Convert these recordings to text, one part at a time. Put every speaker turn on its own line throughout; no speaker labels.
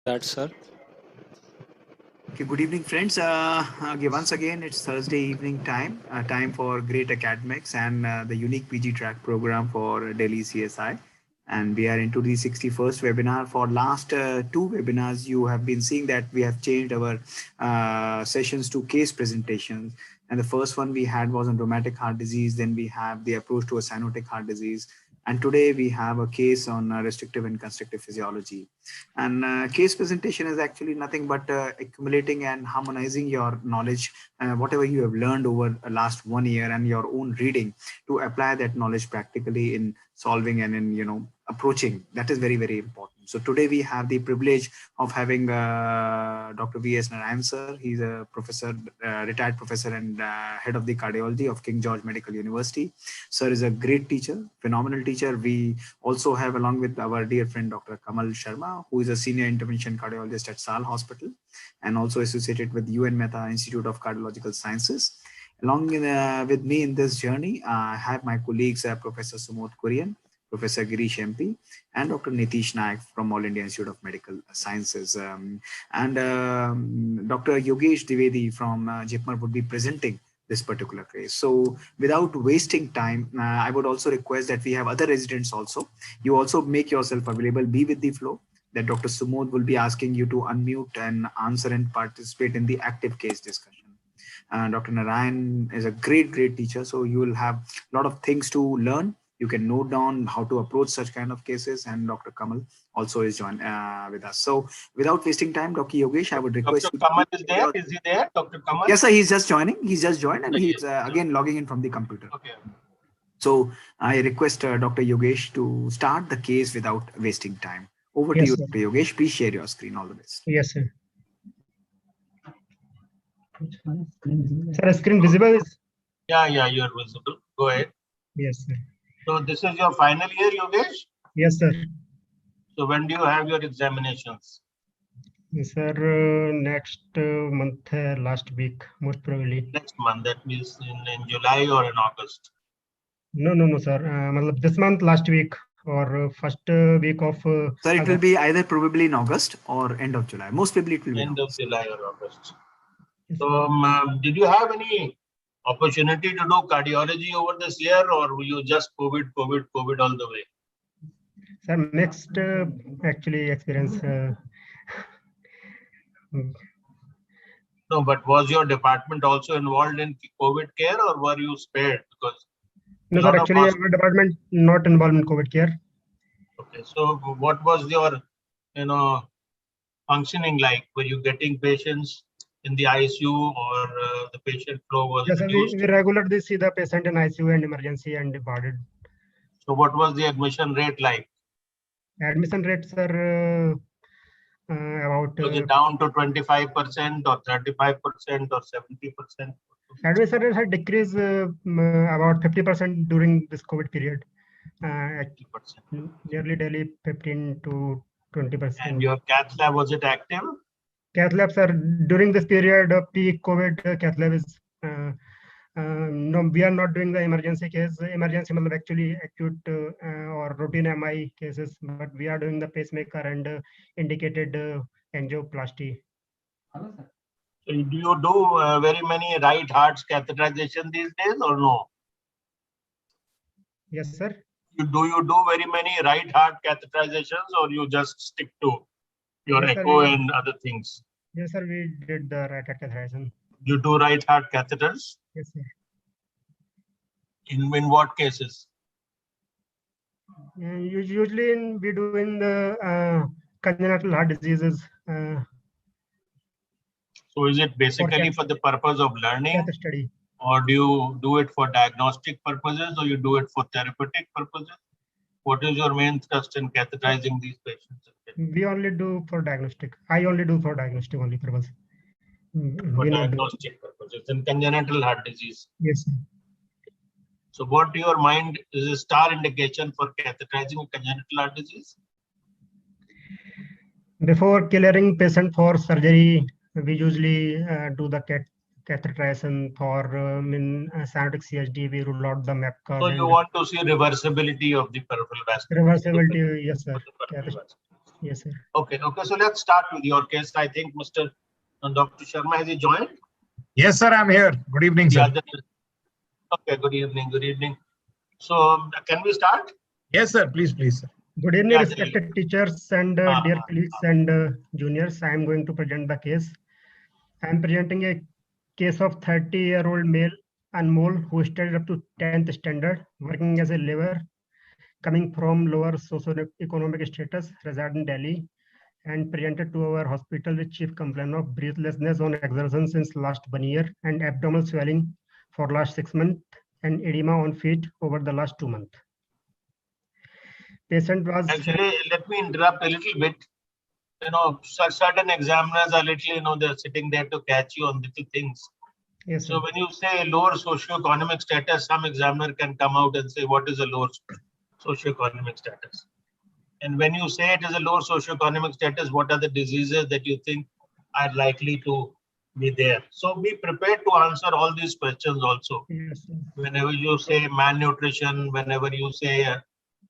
That, sir.
Okay, good evening, friends. Once again, it's Thursday evening time, time for Great Academics and the unique PG track program for Delhi CSI. And we are into the 61st webinar. For last two webinars, you have been seeing that we have changed our sessions to case presentations. And the first one we had was on rheumatic heart disease. Then we have the approach to a cyanotic heart disease. And today we have a case on restrictive and constrictive physiology. And case presentation is actually nothing but accumulating and harmonizing your knowledge, whatever you have learned over the last 1 year and your own reading, to apply that knowledge practically in solving and in approaching. That is very, very important. So today we have the privilege of having Dr. V.S. Narayan sir. He's a professor, retired professor and head of the cardiology of King George Medical University. Sir is a great teacher, phenomenal teacher. We also have, along with our dear friend Dr. Kamal Sharma, who is a senior intervention cardiologist at Sal Hospital and also associated with UN Mehta Institute of Cardiological Sciences. Along with me in this journey, I have my colleagues, Professor Sumodh Kurian, Professor Girish MP, and Dr. Nitish Naik from All India Institute of Medical Sciences. And Dr. Yogesh Dwivedi from JIPMER would be presenting this particular case. So without wasting time, I would also request that we have other residents also. You also make yourself available, be with the flow, that Dr. Sumodh will be asking you to unmute and answer and participate in the active case discussion. Dr. Narayan is a great teacher. So you will have a lot of things to learn. You can note down how to approach such kind of cases, and Dr. Kamal also is joined with us. So without wasting time, Dr. Yogesh, I would request
Dr. Kamal is there. Is he there, Dr. Kamal?
Yes, sir. He's just joining. He's just joined, and he's again logging in from the computer.
Okay.
So I request Dr. Yogesh to start the case without wasting time. Over to you,
sir.
Dr. Yogesh. Please share your screen. All the best.
Yes, sir. Sir, screen visible?
Yeah, you're visible. Go ahead.
Yes, sir.
So this is your final year, Yogesh?
Yes, sir.
So when do you have your examinations?
Yes, sir. Next month, last week, most probably.
Next month, that means in July or in August?
No, sir. This month, last week, or first week of.
Sir, it will be either probably in August or end of July. Most probably it will be
end of July or August. So did you have any opportunity to do cardiology over this year, or were you just COVID all the way?
Sir, next actually experience.
No, but was your department also involved in COVID care, or were you spared? Because
no, sir. Actually, our department not involved in COVID care.
Okay, so what was your, functioning like? Were you getting patients in the ICU, or the patient flow was
Yes,
reduced?
we regularly see the patient in ICU and emergency and departed.
So what was the admission rate like?
Admission rates are about.
Was it down to 25% or 35% or 70%?
Admission rates had decreased about 50% during this COVID period.
50%.
Nearly daily 15 to 20%.
And your cath lab, was it active?
Cath labs are during this period of peak COVID. Cath lab is no, we are not doing the emergency case. Emergency actually acute or routine MI cases, but we are doing the pacemaker and indicated angioplasty.
So do you do very many right hearts catheterization these days, or no?
Yes, sir.
Do you do very many right heart catheterizations, or you just stick to your
Yes,
echo
sir,
and other things?
Yes, sir. We did the right heart catheterization.
You do right heart catheters?
Yes, sir.
In what cases?
Usually we do in the congenital heart diseases.
So is it basically for the purpose of learning,
study,
or do you do it for diagnostic purposes, or you do it for therapeutic purposes? What is your main thrust in catheterizing these patients?
We only do for diagnostic. I only do for diagnostic only purpose.
For diagnostic purposes in congenital heart disease.
Yes, sir.
So what to your mind is a star indication for catheterizing congenital heart disease?
Before clearing patient for surgery, we usually do the catheterization for cyanotic CHD. We rule out the MEPCA.
So you want to see reversibility of the peripheral vascular.
Reversibility, yes, sir. Yes, sir.
Okay. So let's start with your case. I think Dr. Sharma, has he joined?
Yes, sir, I'm here. Good evening, sir.
Okay, good evening. So can we start?
Yes, sir, please, sir.
Good evening,
Yeah,
respected teachers and dear colleagues and juniors. I am going to present the case. I am presenting a case of 30-year-old male Anmol who studied up to 10th standard, working as a laborer, coming from lower socio-economic status, reside in Delhi, and presented to our hospital with chief complaint of breathlessness on exertion since last 1 year and abdominal swelling for last 6 months and edema on feet over the last 2 months. Patient was
actually, let me interrupt a little bit. Certain examiners are little, they're sitting there to catch you on little things.
Yes,
so when you say lower socioeconomic status, some examiner can come out and say, what is a lower socioeconomic status? And when you say it is a lower socioeconomic status, what are the diseases that you think are likely to be there? So be prepared to answer all these questions also.
Yes,
whenever you say malnutrition, whenever you say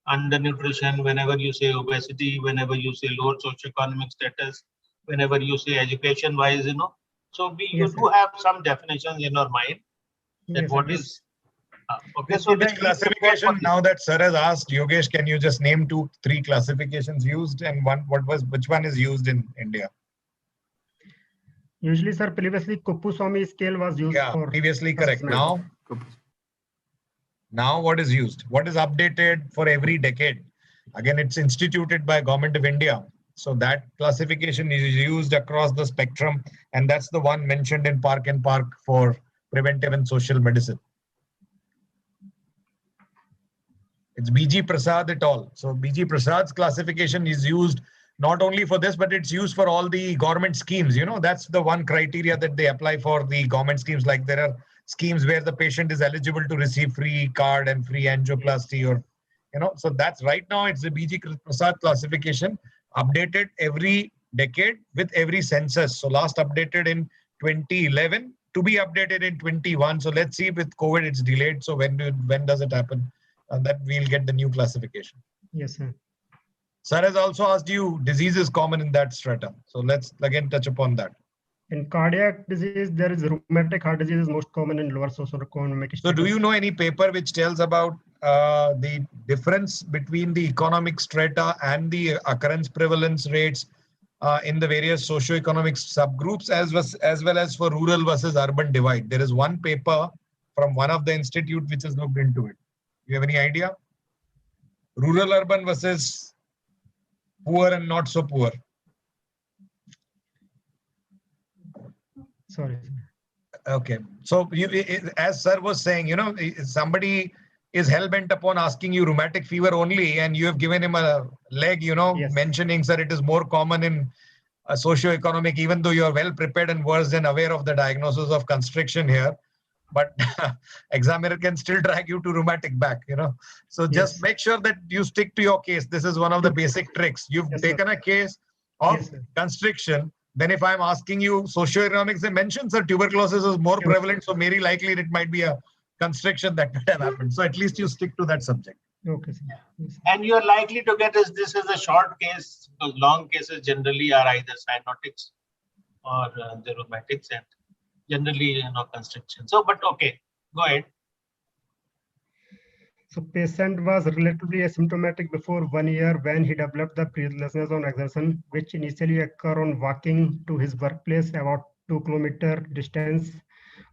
undernutrition, whenever you say obesity, whenever you say lower socioeconomic status, whenever you say education wise, So you do have some definitions in your mind that
yes,
what
sir.
is. Okay, so
which classification, now that sir has asked, Yogesh, can you just name 2-3 classifications used and which one is used in India?
Usually, sir, previously Kupuswamy scale was used for
previously correct.
assessment.
Now what is used? What is updated for every decade? Again, it's instituted by Government of India. So that classification is used across the spectrum, and that's the one mentioned in Park and Park for preventive and social medicine. It's BG Prasad et al. So BG Prasad's classification is used not only for this, but it's used for all the government schemes. That's the one criteria that they apply for the government schemes. Like there are schemes where the patient is eligible to receive free card and free angioplasty, or, so that's right now it's the BG Prasad classification, updated every decade with every census. So last updated in 2011 to be updated in 21. So let's see, with COVID it's delayed. So when does it happen? And that we'll get the new classification.
Yes, sir.
Sir has also asked you diseases common in that strata. So let's again touch upon that.
In cardiac disease, there is rheumatic heart disease is most common in lower socioeconomic status.
So do you know any paper which tells about the difference between the economic strata and the occurrence prevalence rates in the various socioeconomic subgroups as well as for rural versus urban divide? There is one paper from one of the institute which has looked into it. You have any idea? Rural, urban versus poor and not so poor.
Sorry.
Okay. So as sir was saying, somebody is hell-bent upon asking you rheumatic fever only, and you have given him a leg,
Yes.
mentioning, sir, it is more common in socio-economic, even though you are well prepared and versed and aware of the diagnosis of constriction here. But examiner can still drag you to rheumatic back, So just make sure that you stick to your case. This is one of the basic tricks. You've taken a case of constriction. Then if I'm asking you socioeconomics, they mention, sir, tuberculosis is more prevalent. So very likely it might be a constriction that might have happened. So at least you stick to that subject.
Okay, sir. Yes, sir.
And you're likely to get this is a short case, because long cases generally are either cyanotics or the rheumatics, and generally, constriction. So, but okay, go ahead.
So patient was relatively asymptomatic before 1 year when he developed the breathlessness on exertion, which initially occurred on walking to his workplace about 2 kilometer distance,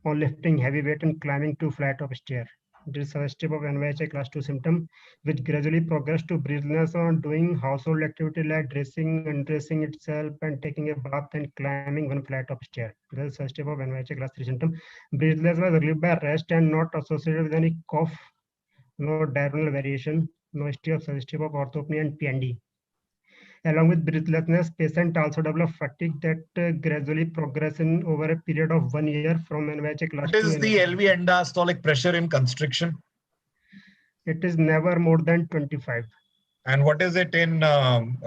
on lifting heavy weight and climbing 2 flights of stairs. It is suggestive of NYHA class 2 symptom, which gradually progressed to breathlessness on doing household activity like dressing, undressing itself, and taking a bath and climbing 1 flight of stairs. It is suggestive of NYHA class 3 symptom. Breathlessness was relieved by rest and not associated with any cough, no diurnal variation, no history of suggestive of orthopnea and PND. Along with breathlessness, patient also develop fatigue that gradually progress in over a period of 1 year from NYHA class 2.
What is the LV end-diastolic pressure in constriction?
It is never more than 25.
And what is it in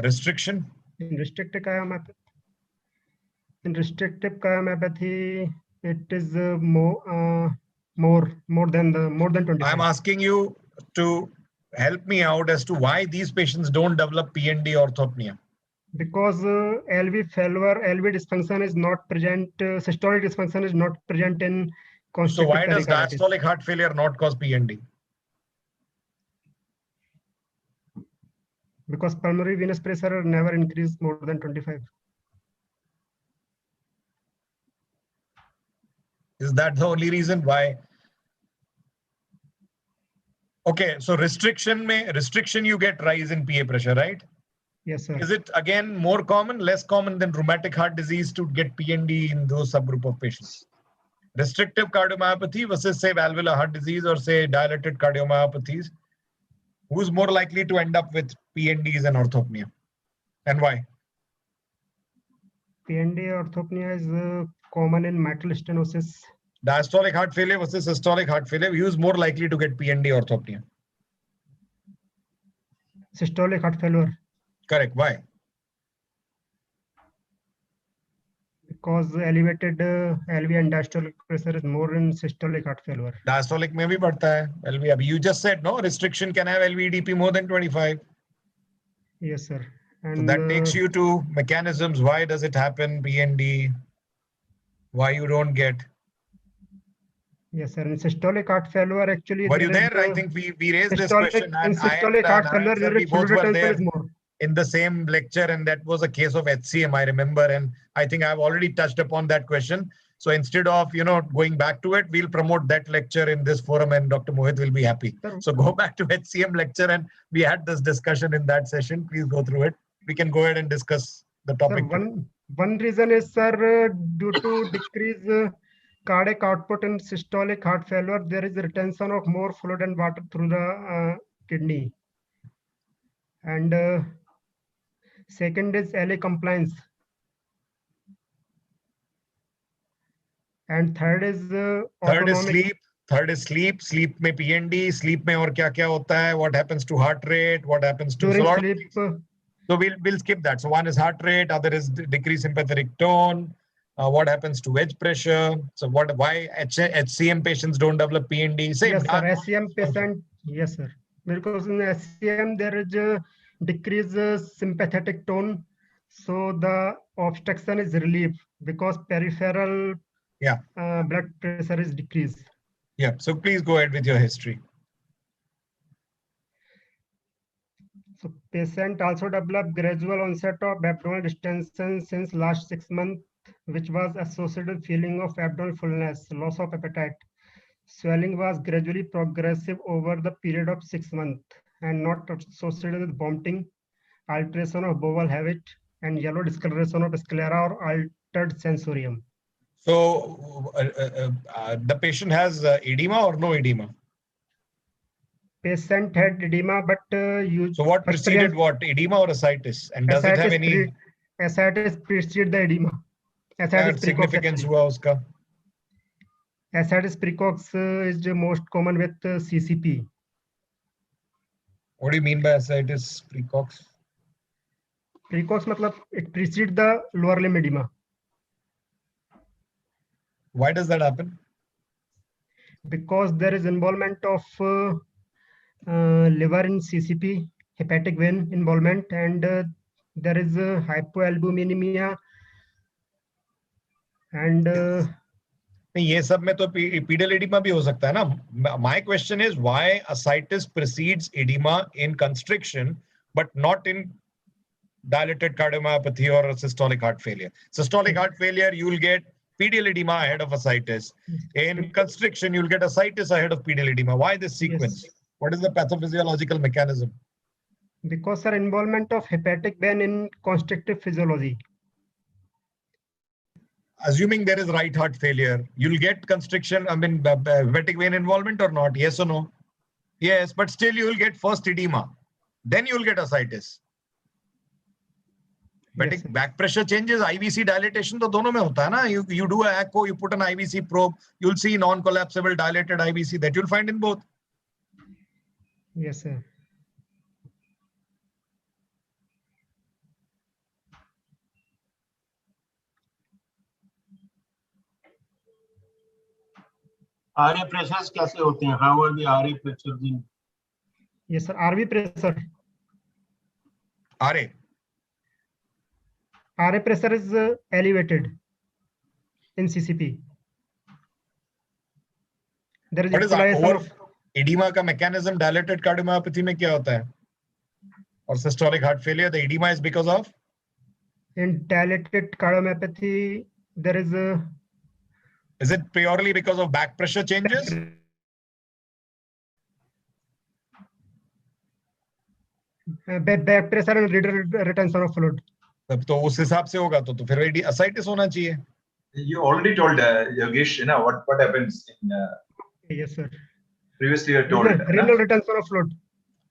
restriction?
In restrictive cardiomyopathy, it is more than 25.
I'm asking you to help me out as to why these patients don't develop PND orthopnea.
Because LV failure, LV dysfunction is not present, systolic dysfunction is not present in
So
constrictive
why does
pericarditis.
diastolic heart failure not cause PND?
Because pulmonary venous pressure never increased more than 25.
Is that the only reason why? Okay, so restriction you get rise in PA pressure, right?
Yes, sir.
Is it again more common, less common than rheumatic heart disease to get PND in those subgroup of patients? Restrictive cardiomyopathy versus say valvular heart disease or say dilated cardiomyopathies, who's more likely to end up with PNDs and orthopnea, and why?
PND orthopnea is common in mitral stenosis.
Diastolic heart failure versus systolic heart failure, who's more likely to get PND orthopnea?
Systolic heart failure.
Correct. Why?
Because elevated LV and diastolic pressure is more in systolic heart failure.
Diastolic में भी बढ़ता है LV. अभी you just said no, restriction can have LVEDP more than 25.
Yes, sir. And
So that takes you to mechanisms. Why does it happen? PND. Why you don't get?
Yes, sir. In systolic heart failure, actually.
Were you there? I think we raised this question,
in
and
systolic heart failure,
sir, we both were there
is more.
in the same lecture, and that was a case of HCM, I remember, and I think I've already touched upon that question. So instead of going back to it, we'll promote that lecture in this forum, and Dr. Mohit will be happy.
Sir,
so go back to HCM lecture, and we had this discussion in that session. Please go through it. We can go ahead and discuss the topic.
Sir, one reason is, sir, due to decrease cardiac output in systolic heart failure, there is retention of more fluid and water through the kidney. And second is LA compliance. And third is
third is sleep. Third is sleep. Sleep में PND. Sleep में और क्या होता है? What happens to heart rate? What happens to
during sleep?
So we'll skip that. So one is heart rate, other is decreased sympathetic tone. What happens to wedge pressure? So why HCM patients don't develop PND? Same.
Yes, sir. HCM patient. Yes, sir. Because in HCM there is a decreased sympathetic tone, so the obstruction is relieved because peripheral blood pressure is decreased.
Yeah. So please go ahead with your history.
So patient also developed gradual onset of abdominal distension since last 6 months, which was associated with feeling of abdominal fullness, loss of appetite. Swelling was gradually progressive over the period of 6 months and not associated with vomiting, alteration of bowel habit, and yellow discoloration of sclera or altered sensorium.
So the patient has edema or no edema?
Patient had edema, but
so what preceded what? Edema or ascites? And does it have any?
Ascites preceded the edema.
Ascites significance हुआ उसका?
Ascites precox is the most common with CCP.
What do you mean by ascites precox?
Precox matlab it precedes the lower limb edema.
Why does that happen?
Because there is involvement of liver in CCP, hepatic vein involvement, and there is hypoalbuminemia and
ये सब में तो pedal edema भी हो सकता है ना. My question is why ascites precedes edema in constriction but not in dilated cardiomyopathy or systolic heart failure. Systolic heart failure, you will get pedal edema ahead of ascites. In constriction, you'll get ascites ahead of pedal edema. Why this sequence? Yes. What is the pathophysiological mechanism?
Because of involvement of hepatic vein in constrictive physiology.
Assuming there is right heart failure, you'll get constriction, hepatic vein involvement or not? Yes or no? Yes, but still you will get first edema. Then you will get ascites. Yes, back pressure changes, IVC dilatation तो दोनों में होता है ना. You do a echo, you put an IVC probe, you'll see non-collapsible dilated IVC that you'll find in both.
Yes, sir.
RA pressures कैसे होते हैं? How are the RA pressures in?
Yes, sir. RV pressure.
RA.
RA pressure is elevated in CCP. There is
What is
equalization
over
of
edema का mechanism? Dilated cardiomyopathy में क्या होता है? Or systolic heart failure, the edema is because of?
in dilated cardiomyopathy. There is a
Is it purely because of back pressure changes?
back pressure and retention of fluid.
तब तो उस हिसाब से होगा तो फिर ascites होना चाहिए.
You already told Yogesh, you know what happens in
Yes, sir.
previously you told.
Renal retention of fluid.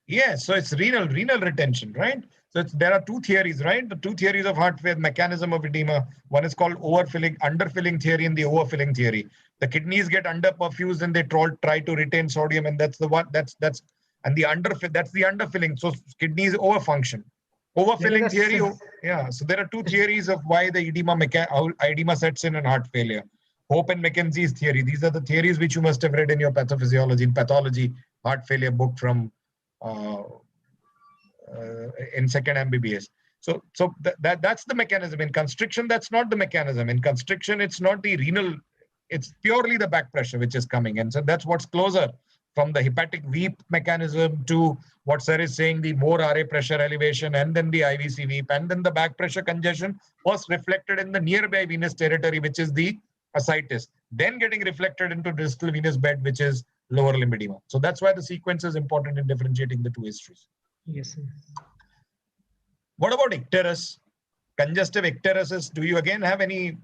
Yes, so it's renal retention, right? So there are two theories, right? The two theories of heart failure mechanism of edema. One is called underfilling theory, and the overfilling theory. The kidneys get underperfused and they try to retain sodium, and that's the one that's the underfilling. So kidneys overfunction. Overfilling theory, yeah. So there are two theories of why the edema sets in heart failure. Hope and McKenzie's theory. These are the theories which you must have read in your pathophysiology, in pathology, heart failure book from in second MBBS. So that's the mechanism. In constriction, that's not the mechanism. In constriction, it's not the renal, it's purely the back pressure which is coming. And so that's what's closer from the hepatic weep mechanism to what Sir is saying, the more RA pressure elevation, and then the IVC weep, and then the back pressure congestion was reflected in the nearby venous territory, which is the ascites, then getting reflected into distal venous bed, which is lower limb edema. So that's why the sequence is important in differentiating the two histories.
Yes, sir.
What about icterus? Congestive icteruses, do you again have any?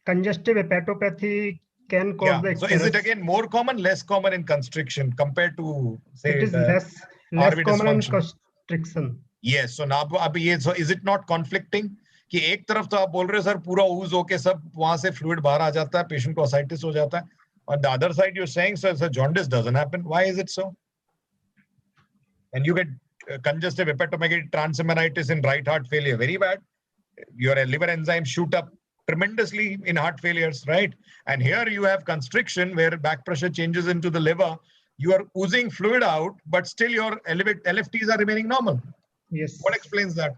Congestive hepatopathy can cause the
So is it again more common, less common in constriction compared to, say,
it is
the
less
RV
common in
dysfunction?
constriction.
Yes, so now so is it not conflicting? कि एक तरफ तो आप बोल रहे हो sir पूरा ooze होके सब वहां से fluid बाहर आ जाता है, patient को ascites हो जाता है. On the other side, you're saying, sir, jaundice doesn't happen. Why is it so? And you get congestive hepatomegaly transaminitis in right heart failure, very bad. Your liver enzymes shoot up tremendously in heart failures, right? And here you have constriction where back pressure changes into the liver. You are oozing fluid out, but still your LFTs are remaining normal.
Yes.
What explains that?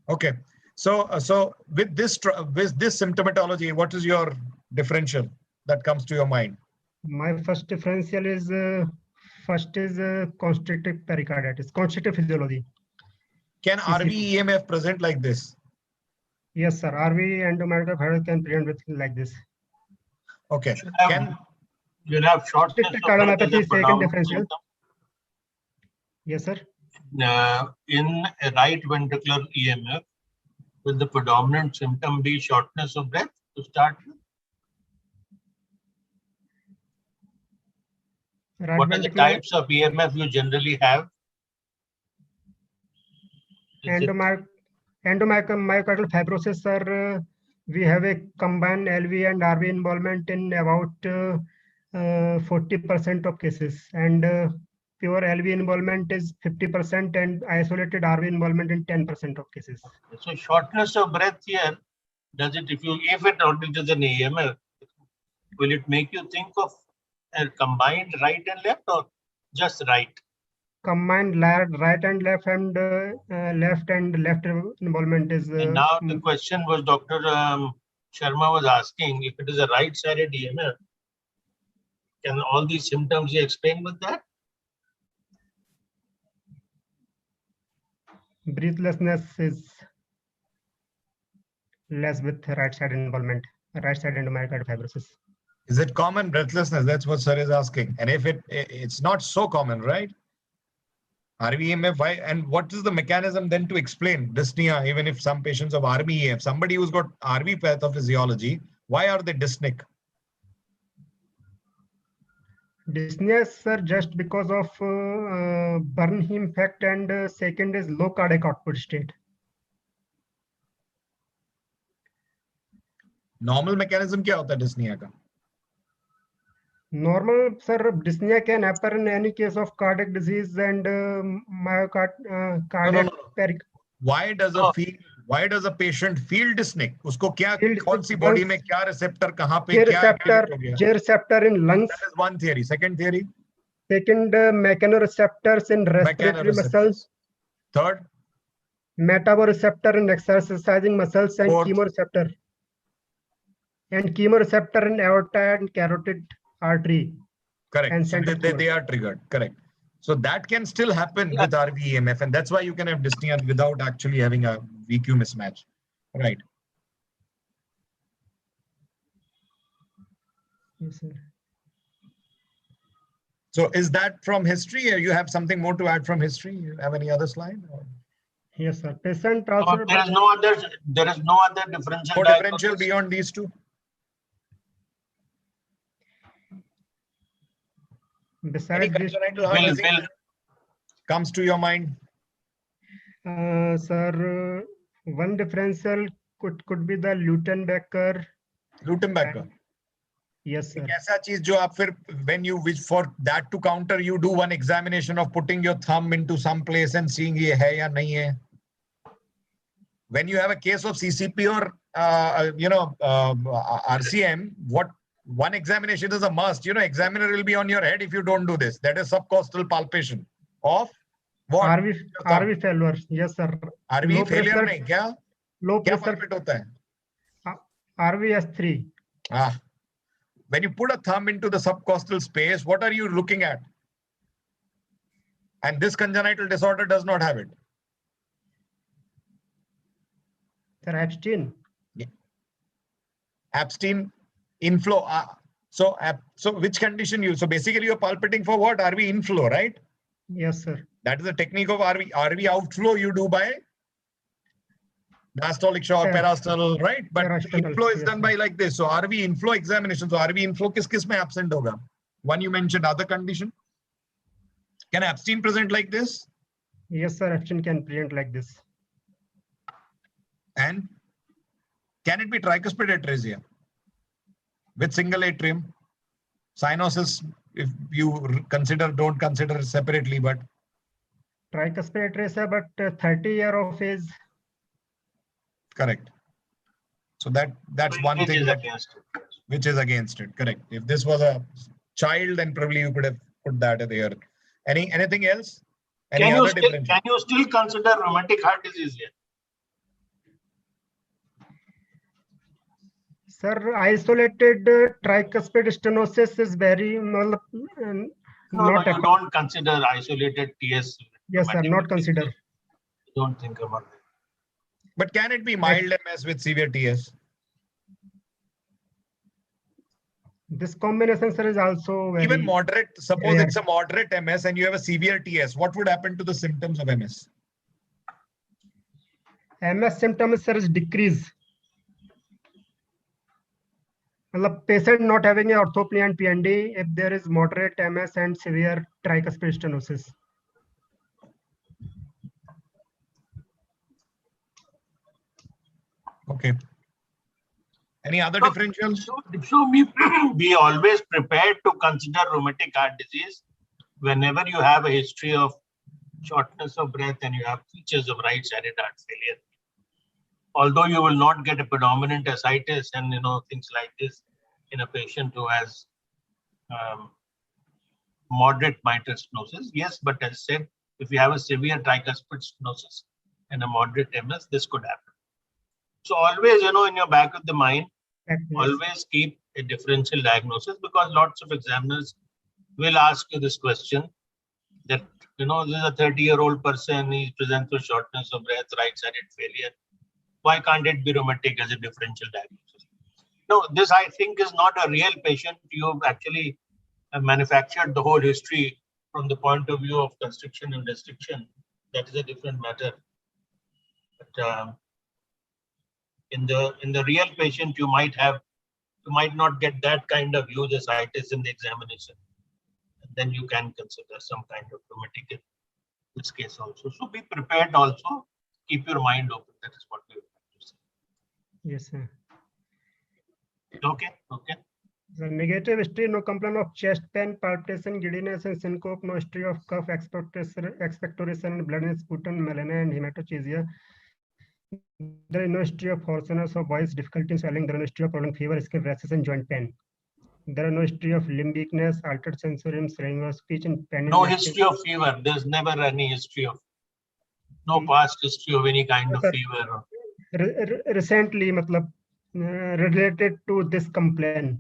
Okay, so with this symptomatology, what is your differential that comes to your mind?
My first differential is constrictive pericarditis, constrictive physiology.
Can RV EMF present like this?
Yes, sir. RV endomyocarditis can present with like this.
Okay.
You'll have shortness of breath as a predominant symptom.
Yes, sir.
In a right ventricular EMF, will the predominant symptom be shortness of breath to start with?
Right
What are the types of EMF you generally have?
Endomyocardial fibrosis, sir. We have a combined LV and RV involvement in about 40% of cases, and pure LV involvement is 50%, and isolated RV involvement in 10% of cases.
So shortness of breath here, does it, if it is an EMF, will it make you think of a combined right and left or just right?
Combined right and left, and left involvement is.
And now the question was Dr. Sharma was asking, if it is a right-sided EMF, can all these symptoms be explained with that?
Breathlessness is less with right side involvement, right side endomyocardial fibrosis.
Is it common breathlessness? That's what sir is asking. And if it's not so common, right? RVEMF, why? And what is the mechanism then to explain dyspnea, even if some patients have RVEF, somebody who's got RV pathophysiology, why are they dyspneic?
Dyspnea, sir, just because of Bernheim effect, and second is low cardiac output state.
Normal mechanism क्या होता है dyspnea का?
Normal, sir, dyspnea can happen in any case of cardiac disease and cardiac.
Why does a field Why does a patient feel dyspneic? उसको क्या
Feel
कौन सी
dyspneic
body
once
में क्या receptor कहाँ पे
J
क्या
receptor,
activate हो गया?
J receptor in lungs.
That is one theory. Second theory,
Second, mechanoreceptors in respiratory
mechanoreceptors.
muscles.
Third,
Metaboreceptor in exercising muscles and
Fourth.
chemoreceptor. And chemoreceptor in aorta and carotid artery.
correct.
And
So
center
they are triggered. Correct. So that can still happen with RVEMF, and that's why you can have dyspnea without actually having a VQ mismatch. Right.
Yes, sir.
So is that from history, or you have something more to add from history? You have any other slide? Or
Yes, sir. Patient
No,
transfer.
there is no other differential
no differential
diagnosis.
beyond these two? Any
Besides this,
congenital heart disease comes to your mind?
sir, one differential could be the Lutenbecker.
Lutembecker.
Yes, sir.
एक ऐसा चीज जो आप फिर when you wish for that to counter, you do one examination of putting your thumb into some place and seeing ये है या नहीं है. When you have a case of CCP or RCM, what one examination is a must. You know, examiner will be on your head if you don't do this. That is subcostal palpation of what?
RV failure. Yes, sir.
RV
Low
failure
pressure-
नहीं क्या?
Low
क्या
pressure
palpate होता है?
RVS3.
When you put a thumb into the subcostal space, what are you looking at? And this congenital disorder does not have it.
Sir, Epstein.
Epstein inflow. So which condition you? So basically you're palpating for what? RV inflow, right?
Yes, sir.
That is the technique of RV. RV outflow you do by diastolic shock, parasternal, right? But
Parasternal,
inflow is
yes,
done by like this. So RV inflow examination. So RV inflow किस में absent होगा? One you mentioned, other condition. Can Epstein present like this?
Yes, sir. Epstein can present like this.
And can it be tricuspid atresia with single atrium? Cyanosis, if you don't consider separately, but
Tricuspid atresia, but 30 year of age.
correct. So that's one thing that which is against it. Correct. If this was a child, then probably you could have put that there. Anything else? Any
Can
other differential?
can you still consider rheumatic heart disease here?
Sir, isolated tricuspid stenosis is very
No, you don't consider isolated TS.
Yes, sir, not consider.
Don't think about it.
But can it be mild MS with severe TS?
This combination, sir, is also very
Even moderate, suppose
rare.
it's a moderate MS and you have a severe TS, what would happen to the symptoms of MS?
MS symptoms, sir, is decrease. The patient not having a orthopnea and PND if there is moderate MS and severe tricuspid stenosis.
Okay. Any other differentials?
So be always prepared to consider rheumatic heart disease whenever you have a history of shortness of breath and you have features of right-sided heart failure. Although you will not get a predominant ascites and things like this in a patient who has moderate mitral stenosis, yes, but as I said, if you have a severe tricuspid stenosis and a moderate MS, this could happen. So always, in your back of the mind, always keep a differential diagnosis, because lots of examiners will ask you this question that, this is a 30-year-old person, he presents with shortness of breath, right-sided failure. Why can't it be rheumatic as a differential diagnosis? No, this I think is not a real patient. You've actually manufactured the whole history from the point of view of constriction and restriction. That is a different matter. But in the real patient, you might not get that kind of huge ascites in the examination. And then you can consider some kind of rheumatic in this case also. So be prepared also. Keep your mind open. That is what we would like to say.
Yes, sir.
Okay.
The negative history, no complaint of chest pain, palpitation, giddiness, and syncope, no history of cough, expectoration, and blood in sputum, melena, and hematochezia. There is no history of hoarseness of voice, difficulty in swallowing. There is no history of prolonged fever, skin rashes, and joint pain. There is no history of limb weakness, altered sensorium, slurring of speech, and pain.
No history of fever. There's never any history of, no past history of any kind of fever.
Recently, matlab, related to this complaint.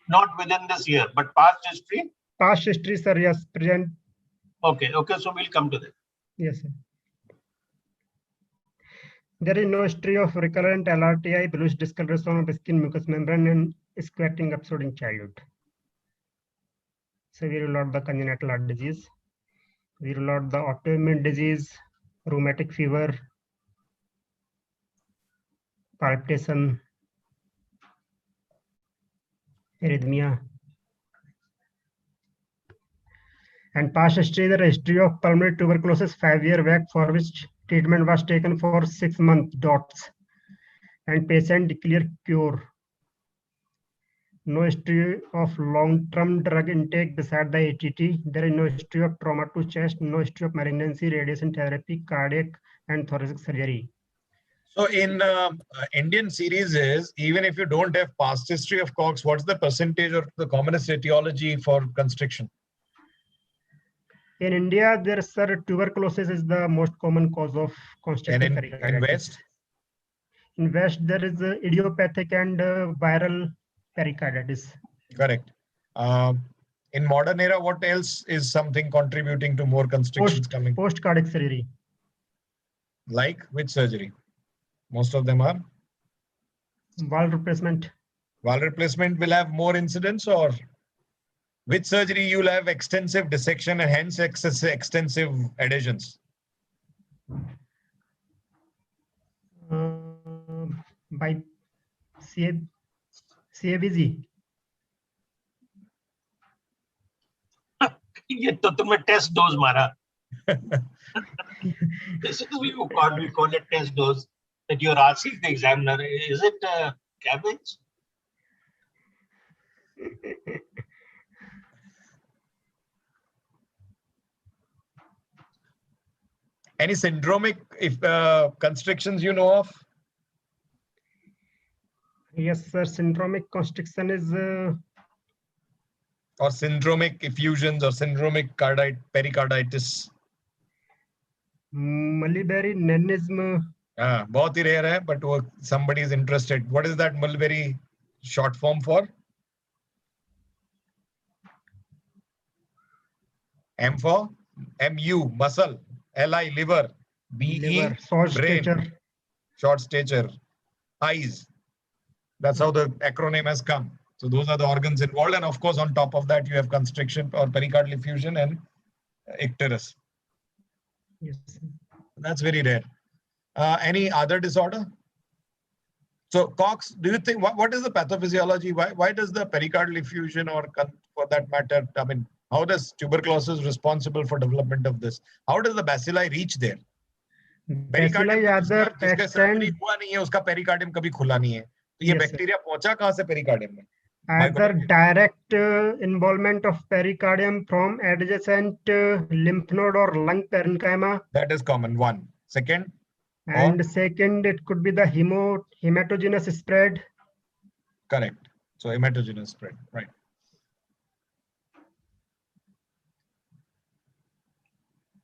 Not within this year, but past history?
Past history, sir, yes, present.
Okay, so we'll come to that.
Yes, sir. There is no history of recurrent LRTI, bluish discoloration of skin mucous membrane, and squatting episode in childhood. So we rule out the congenital heart disease. We rule out the autoimmune disease, rheumatic fever, palpitation, arrhythmia. And past history, the history of pulmonary tuberculosis 5-year back, for which treatment was taken for 6 months dots, and patient declared cure. No history of long-term drug intake beside the ATT. There is no history of trauma to chest, no history of malignancy, radiation therapy, cardiac and thoracic surgery.
So in Indian series is, even if you don't have past history of COX, what's the percentage of the commonest etiology for constriction?
In India, there's tuberculosis is the most common cause of constrictive
And
pericarditis.
in West?
In West, there is idiopathic and viral pericarditis.
Correct. In modern era, what else is something contributing to more constrictions coming?
Post-cardiac surgery.
Like which surgery? Most of them are?
Valve replacement.
Valve replacement will have more incidence, or which surgery you'll have extensive dissection and hence extensive adhesions?
By CABG.
ये तो तुमने test dose मारा. This is we call it test dose, that you're asking the examiner, is it cabbage?
Any syndromic constrictions you know of?
Yes, sir. Syndromic constriction is
or syndromic effusions or syndromic pericarditis?
Mulberry nanism.
बहुत ही rare है, but somebody is interested. What is that mulberry short form for? M for MU, muscle. LI, liver. BE,
short
brain.
stature.
Short stature. Eyes. That's how the acronym has come. So those are the organs involved. And of course, on top of that, you have constriction or pericardial effusion and icterus.
Yes.
That's very rare. Any other disorder? So COX, do you think, what is the pathophysiology? Why does the pericardial effusion, or for that matter, I mean, how does tuberculosis responsible for development of this? How does the bacilli reach there?
Bacilli other extend.
हुआ नहीं है, उसका pericardium कभी खुला नहीं है, तो ये बैक्टीरिया पहुंचा कहां से पेरिकार्डियम में?
Either direct involvement of pericardium from adjacent lymph node or lung parenchyma.
That is common. One. Second.
And second, it could be the hematogenous spread.
Correct. So hematogenous spread, right?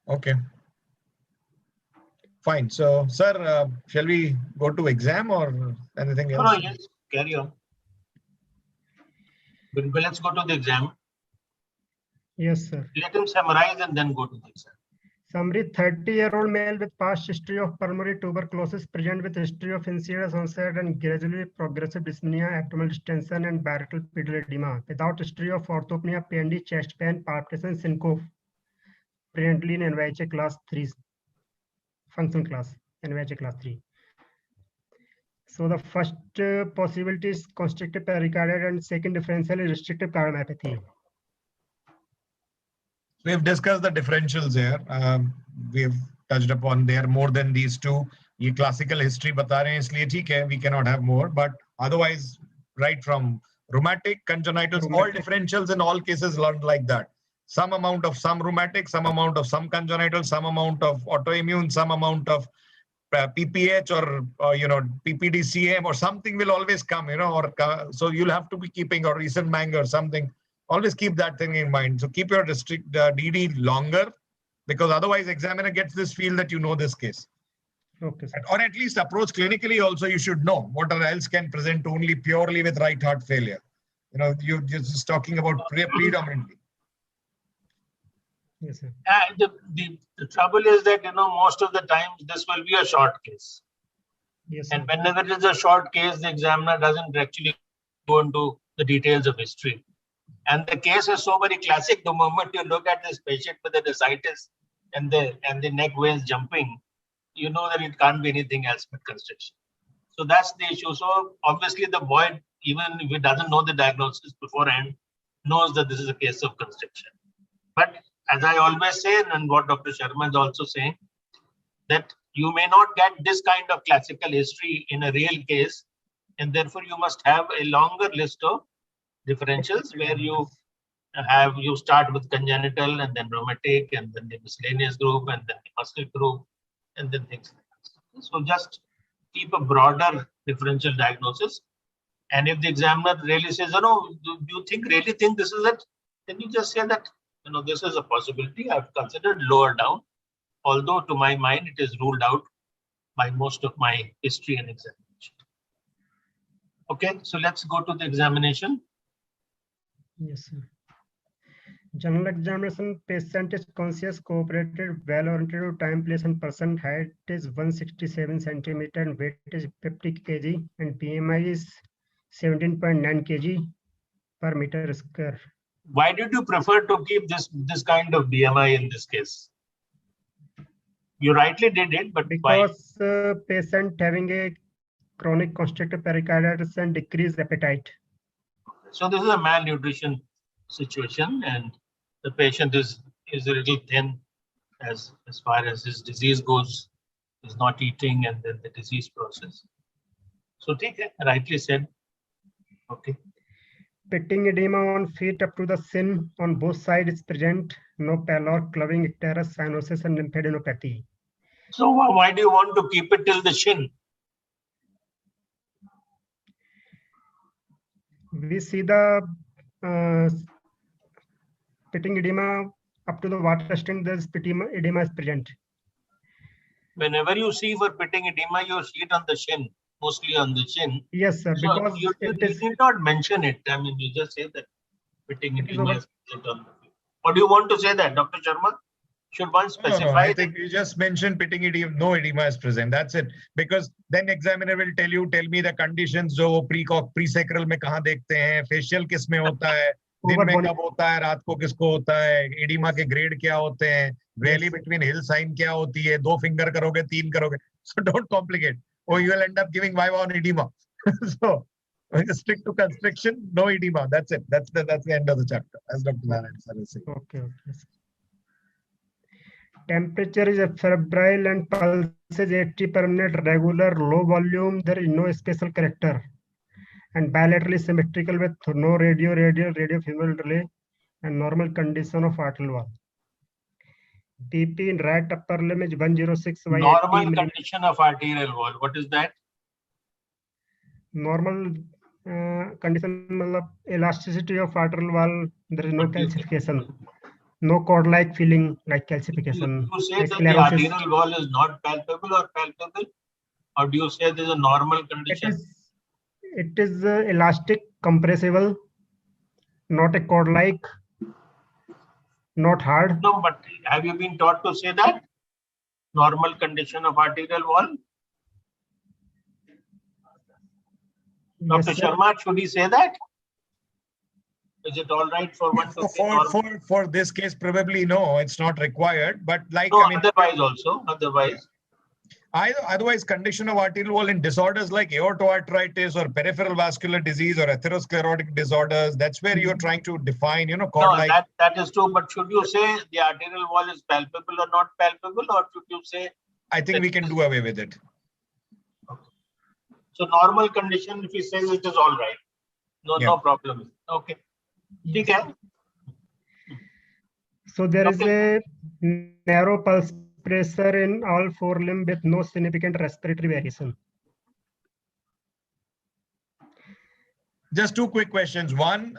Okay. Fine. So, sir, shall we go to exam or anything else?
No, yes, carry on. But let's go to the exam.
Yes, sir.
Let him summarize and then go to the exam.
Summary: 30-year-old male with past history of pulmonary tuberculosis, present with history of insidious onset and gradually progressive dyspnea, abdominal distension, and bariatrial pedal edema, without history of orthopnea, PND, chest pain, palpitation, syncope. Presently in NYHA class 3, function class, NYHA class 3. So the first possibility is constrictive pericarditis, and second differential is restrictive cardiomyopathy.
We've discussed the differentials here. We've touched upon there more than these two. ये classical history बता रहे हैं, इसलिए ठीक है, we cannot have more. But otherwise, right from rheumatic, congenital, all differentials in all cases learned like that. Some amount of some rheumatic, some amount of some congenital, some amount of autoimmune, some amount of PPH or PPDCM or something will always come, so you'll have to be keeping, or recent bang or something. Always keep that thing in mind. So keep your district DD longer, because otherwise examiner gets this feel that you know this case.
Okay, sir.
Or at least approach clinically also, you should know what else can present only purely with right heart failure. You're just talking about predominantly.
Yes, sir.
And the trouble is that, most of the times this will be a short case.
Yes, sir.
And whenever it is a short case, the examiner doesn't actually go into the details of history. And the case is so very classic. The moment you look at this patient with the ascites and the neck veins jumping, you know that it can't be anything else but constriction. So that's the issue. So obviously the boy, even if he doesn't know the diagnosis beforehand, knows that this is a case of constriction. But as I always say, and what Dr. Sharma is also saying, that you may not get this kind of classical history in a real case, and therefore you must have a longer list of differentials where you start with congenital and then rheumatic and then the miscellaneous group and then the muscle group and then things like that. So just keep a broader differential diagnosis. And if the examiner really says, do you really think this is it? Then you just say that, this is a possibility. I've considered lower down, although to my mind, it is ruled out by most of my history and examination. Okay, so let's go to the examination.
Yes, sir. General examination, patient is conscious, cooperated, well-oriented to time, place, and person. Height is 167 centimeter and weight is 50 kg, and BMI is 17.9 kg per meter square.
Why did you prefer to keep this kind of BMI in this case? You rightly did it, but
because patient having a chronic constrictive pericarditis and decreased appetite.
So this is a malnutrition situation, and the patient is a little thin as far as his disease goes. He's not eating, and then the disease process. So take it, rightly said. Okay.
Pitting edema on feet up to the shin on both sides is present. No pallor, clubbing, icterus, cyanosis, and lymphadenopathy.
So why do you want to keep it till the shin?
We see the pitting edema up to the water stain. There's edema is present.
Whenever you see for pitting edema, you see it on the shin, mostly on the shin.
Yes, sir.
So
Because
you need not mention it. I mean, you just say that pitting edema is present on the shin. Or do you want to say that, Dr. Sharma? Should one specify?
No, I think you just mentioned pitting edema. No edema is present. That's it. Because then examiner will tell me the conditions जो pre-sacral में कहाँ देखते हैं, facial किस में होता है, दिन में कब होता है, रात को किसको होता है, edema के grade क्या होते हैं, valley between hill sign क्या होती है, 2 finger करोगे, 3 करोगे. So don't complicate. Or you will end up giving viva on edema. So stick to constriction, no edema. That's it. That's the end of the chapter, as Dr. Narayan sir is saying.
Okay. Temperature is febrile and pulse is 80 per minute, regular, low volume. There is no special character, and bilaterally symmetrical with no radio-femoral delay, and normal condition of arterial wall. BP in right upper limb is 106 by 80
normal condition of arterial wall. What is that?
Normal condition, elasticity of arterial wall. There is no calcification. No cord-like feeling like calcification.
Do you say that the arterial wall is not palpable or palpable? Or do you say there is a normal condition?
It is elastic, compressible, not a cord-like, not hard.
No, but have you been taught to say that? Normal condition of arterial wall?
Yes,
Dr. Sharma, should he say that? Is it all right for one to say
for this case? Probably no, it's not required. But like
no, otherwise.
Otherwise, condition of arterial wall in disorders like aortoarteritis or peripheral vascular disease or atherosclerotic disorders, that's where you're trying to define, cord-like.
No, that is true. But should you say the arterial wall is palpable or not palpable, or should you say?
I think we can do away with it.
Okay. So normal condition, if he says it is all right, no problem. Okay.
So there is a narrow pulse pressure in all four limbs with no significant respiratory variation.
Just two quick questions. One,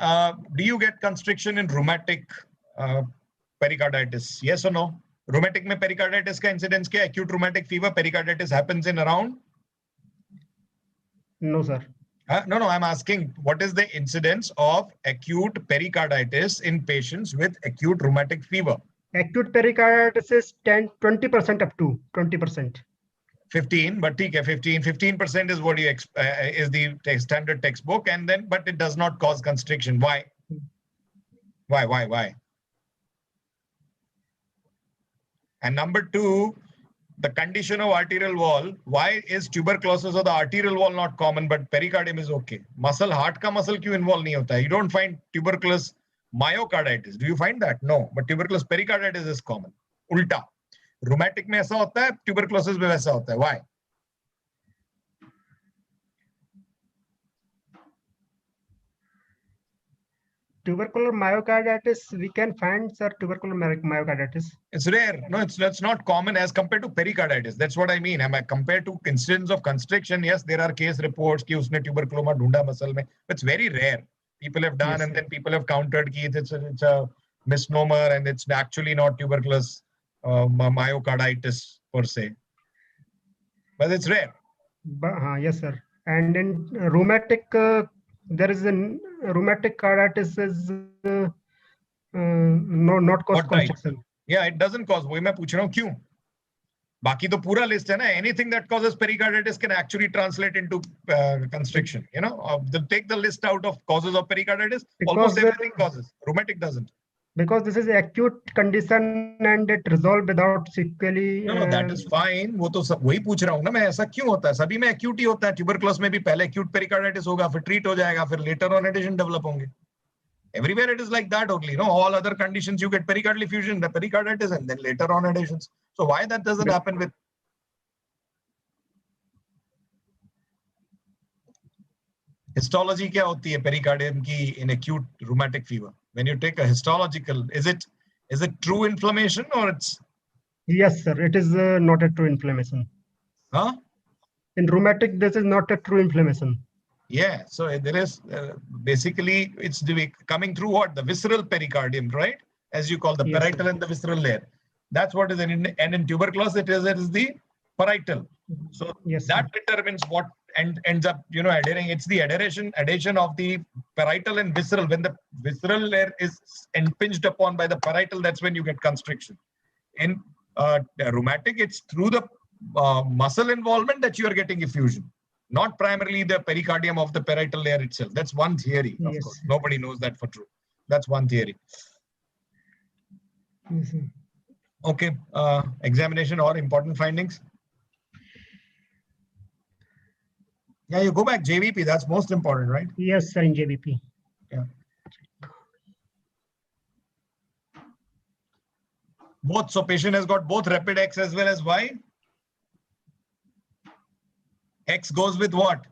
do you get constriction in rheumatic pericarditis? Yes or no? Rheumatic में pericarditis का incidence क्या? Acute rheumatic fever pericarditis happens in around?
No, sir.
No, I'm asking what is the incidence of acute pericarditis in patients with acute rheumatic fever?
Acute pericarditis is 20% up to 20%.
15, but ठीक है, 15% is what you is the standard textbook, and then but it does not cause constriction. Why? Why? And number two, the condition of arterial wall. Why is tuberculosis of the arterial wall not common, but pericardium is okay? Muscle, heart का muscle क्यों involve नहीं होता है? You don't find tuberculous myocarditis. Do you find that? No, but tuberculous pericarditis is common. उल्टा. Rheumatic में ऐसा होता है, tuberculosis में वैसा होता है. Why?
Tubercular myocarditis, we can find, sir, tubercular myocarditis.
It's rare. No, it's not common as compared to pericarditis. That's what I mean. Am I compared to incidence of constriction? Yes, there are case reports कि उसने tuberculoma ढूंढा muscle में. But it's very rare. People have done, yes, and then people have countered कि it's a misnomer and it's actually not tuberculous myocarditis per se. But it's rare.
Yes, sir. And in rheumatic, there is a rheumatic carditis is no, not cause constriction.
Yeah, it doesn't cause. वही मैं पूछ रहा हूँ क्यों? बाकी तो पूरा list है ना. Anything that causes pericarditis can actually translate into constriction. You know, take the list out of causes of pericarditis. Because almost everything causes. Rheumatic doesn't.
Because this is an acute condition and it resolved without sequelae.
No, that is fine. वो तो वही पूछ रहा हूँ ना मैं. ऐसा क्यों होता है? सभी में acute ही होता है. Tuberculosis में भी पहले acute pericarditis होगा, फिर treat हो जाएगा, फिर later on adhesion develop होंगे. Everywhere it is like that only. No, all other conditions you get pericardial effusion, the pericarditis, and then later on adhesions. So why that doesn't happen with? Histology क्या होती है pericardium की in acute rheumatic fever? When you take a histological, is it true inflammation or it's?
Yes, sir. It is not a true inflammation.
Huh?
In rheumatic, this is not a true inflammation.
Yeah. So there is basically it's coming through what? The visceral pericardium, right? As you call the parietal, yes, and the visceral layer. That's what is and in tuberculosis it is the parietal. So yes, that determines what ends up, you know, adhering. It's the adhesion of the parietal and visceral. When the visceral layer is impinged upon by the parietal, that's when you get constriction. In rheumatic, it's through the muscle involvement that you are getting effusion, not primarily the pericardium of the parietal layer itself. That's one theory. Of course, nobody knows that for true. That's one theory.
Yes,
okay. Examination or important findings. Yeah, you go back JVP. That's most important, right?
Yes, sir, in JVP.
Yeah. Both. So patient has got both rapid X as well as Y. X goes with what?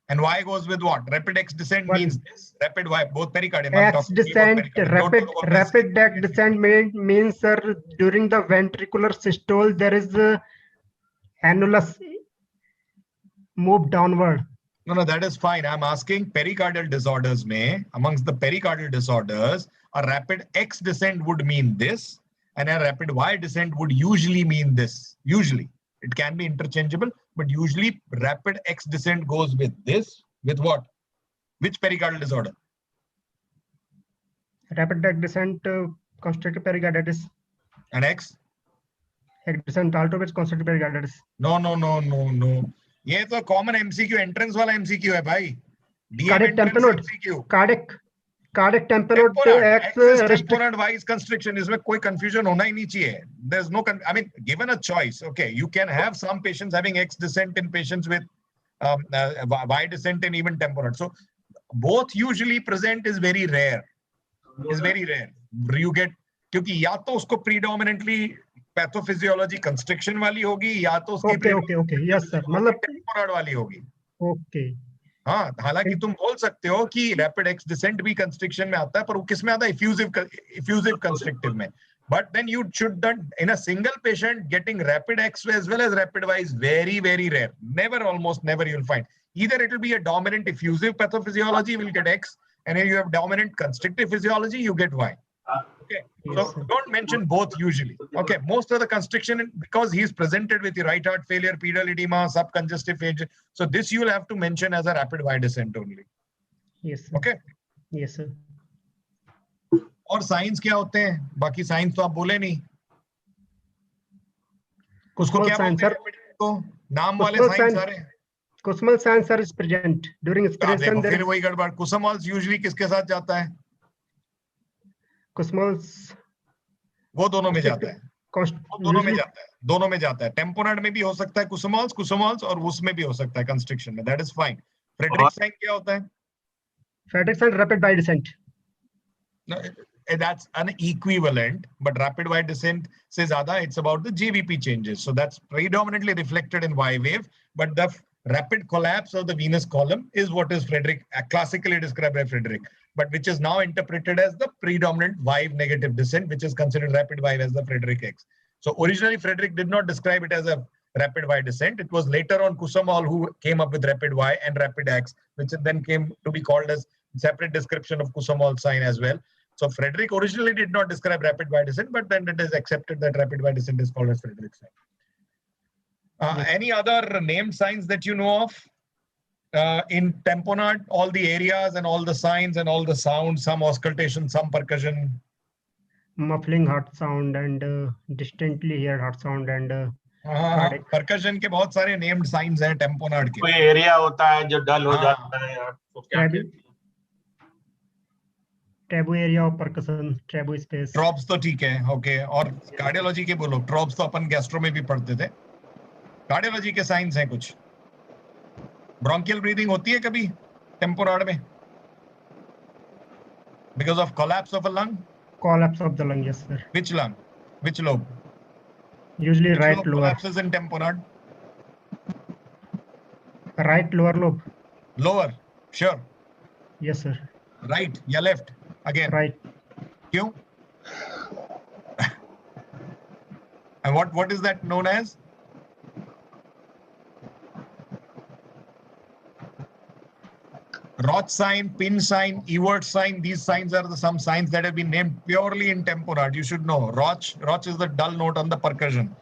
And Y goes with what? Rapid X descent means this. Rapid Y, both pericardium.
X descent, rapid X descent means, sir, during the ventricular systole, there is a annulus move downward.
No, that is fine. I'm asking pericardial disorders amongst the pericardial disorders, a rapid X descent would mean this, and a rapid Y descent would usually mean this. Usually. It can be interchangeable, but usually rapid X descent goes with this. With what? Which pericardial disorder?
Rapid X descent, constrictive pericarditis.
And X?
X descent also with constrictive pericarditis.
No. ये तो common MCQ entrance वाला MCQ है भाई.
Cardiac tamponade MCQ. Cardiac tamponade
tamponade wise constriction. इसमें कोई confusion होना ही नहीं चाहिए. There's no, I mean, given a choice, okay, you can have some patients having X descent in patients with Y descent and even tamponade. So both usually present is very rare. Is very rare. You get, क्योंकि या तो उसको predominantly pathophysiology construction वाली होगी या तो उसकी
okay yes sir, मतलब
टेम्पोरल वाली होगी.
ओके
हाँ, हालांकि तुम बोल सकते हो कि रैपिड एक्स डिसेंट भी कंस्ट्रक्शन में आता है, पर वो किस में आता है? इफ्यूजिव कंस्ट्रक्टिव में. But then you should done in a single patient getting rapid X as well as rapid Y is very, very rare. Never, almost never you'll find. Either it will be a dominant effusive pathophysiology, you will get X, and if you have dominant constrictive physiology, you get Y. Okay,
Yes,
so don't mention both usually. Okay, most of the constriction, because he's presented with the right heart failure, pedal edema, subcongestive agent. So this you will have to mention as a rapid Y descent only.
yes, sir.
Okay.
Yes, sir.
और science क्या होते हैं? बाकी science तो आप बोले नहीं. उसको
Kussmaul
क्या
sign,
बोलते हैं?
sir.
तो नाम वाले
Kussmaul
साइंस
sign.
सारे.
Kussmaul sign, sir, is present during
आप
expiration.
देखो
There
फिर
is
वही गड़बड़. कुसुमॉल्स यूजुअली किसके साथ जाता है?
Kussmaul's
वो दोनों में जाता है. वो दोनों में
usually
जाता है. दोनों में जाता है. टेम्पोनाड में भी हो सकता है कुसुमॉल्स और उसमें भी हो सकता है कंस्ट्रिक्शन में. That is fine. Frederick sign क्या होता है?
Frederick sign rapid by descent.
No, that's an equivalent, but rapid Y descent से ज़्यादा it's about the JVP changes. So that's predominantly reflected in Y wave, but the rapid collapse of the venous column is what is Frederick classically described by Frederick, but which is now interpreted as the predominant Y negative descent, which is considered rapid Y as the Frederick X. So originally Frederick did not describe it as a rapid Y descent. It was later on Kussmaul who came up with rapid Y and rapid X, which then came to be called as separate description of Kussmaul sign as well. So Frederick originally did not describe rapid Y descent, but then it is accepted that rapid Y descent is called as Frederick sign.
Yes.
Any other named signs that you know of? In tamponade, all the areas and all the signs and all the sounds, some auscultation, some percussion.
Muffling heart sound and distantly heard heart sound and cardiac.
Percussion के बहुत सारे named signs हैं tamponade के.
कोई area होता है जो डल हो
हाँ.
जाता है, आपको क्या कहते हैं?
Taboo area of percussion, taboo space.
Trophs तो ठीक है. ओके. और कार्डियोलॉजी के बोलो. ट्रॉप्स तो अपन गैस्ट्रो में भी पढ़ते थे. कार्डियोलॉजी के साइंस हैं कुछ. ब्रोंकियल ब्रीदिंग होती है कभी टेम्पोराड में? Because of collapse of a lung?
Collapse of the lung, yes, sir.
Which lung? Which lobe?
Usually
Which
right
lobe
lower.
collapses in tamponade?
Right lower lobe.
Lower. Sure.
Yes, sir.
Right. या left? Again.
Right.
क्यों? And what is that known as? Roth sign, pin sign, Ewert sign. These signs are some signs that have been named purely in tamponade. You should know. Roth is the dull note on the percussion.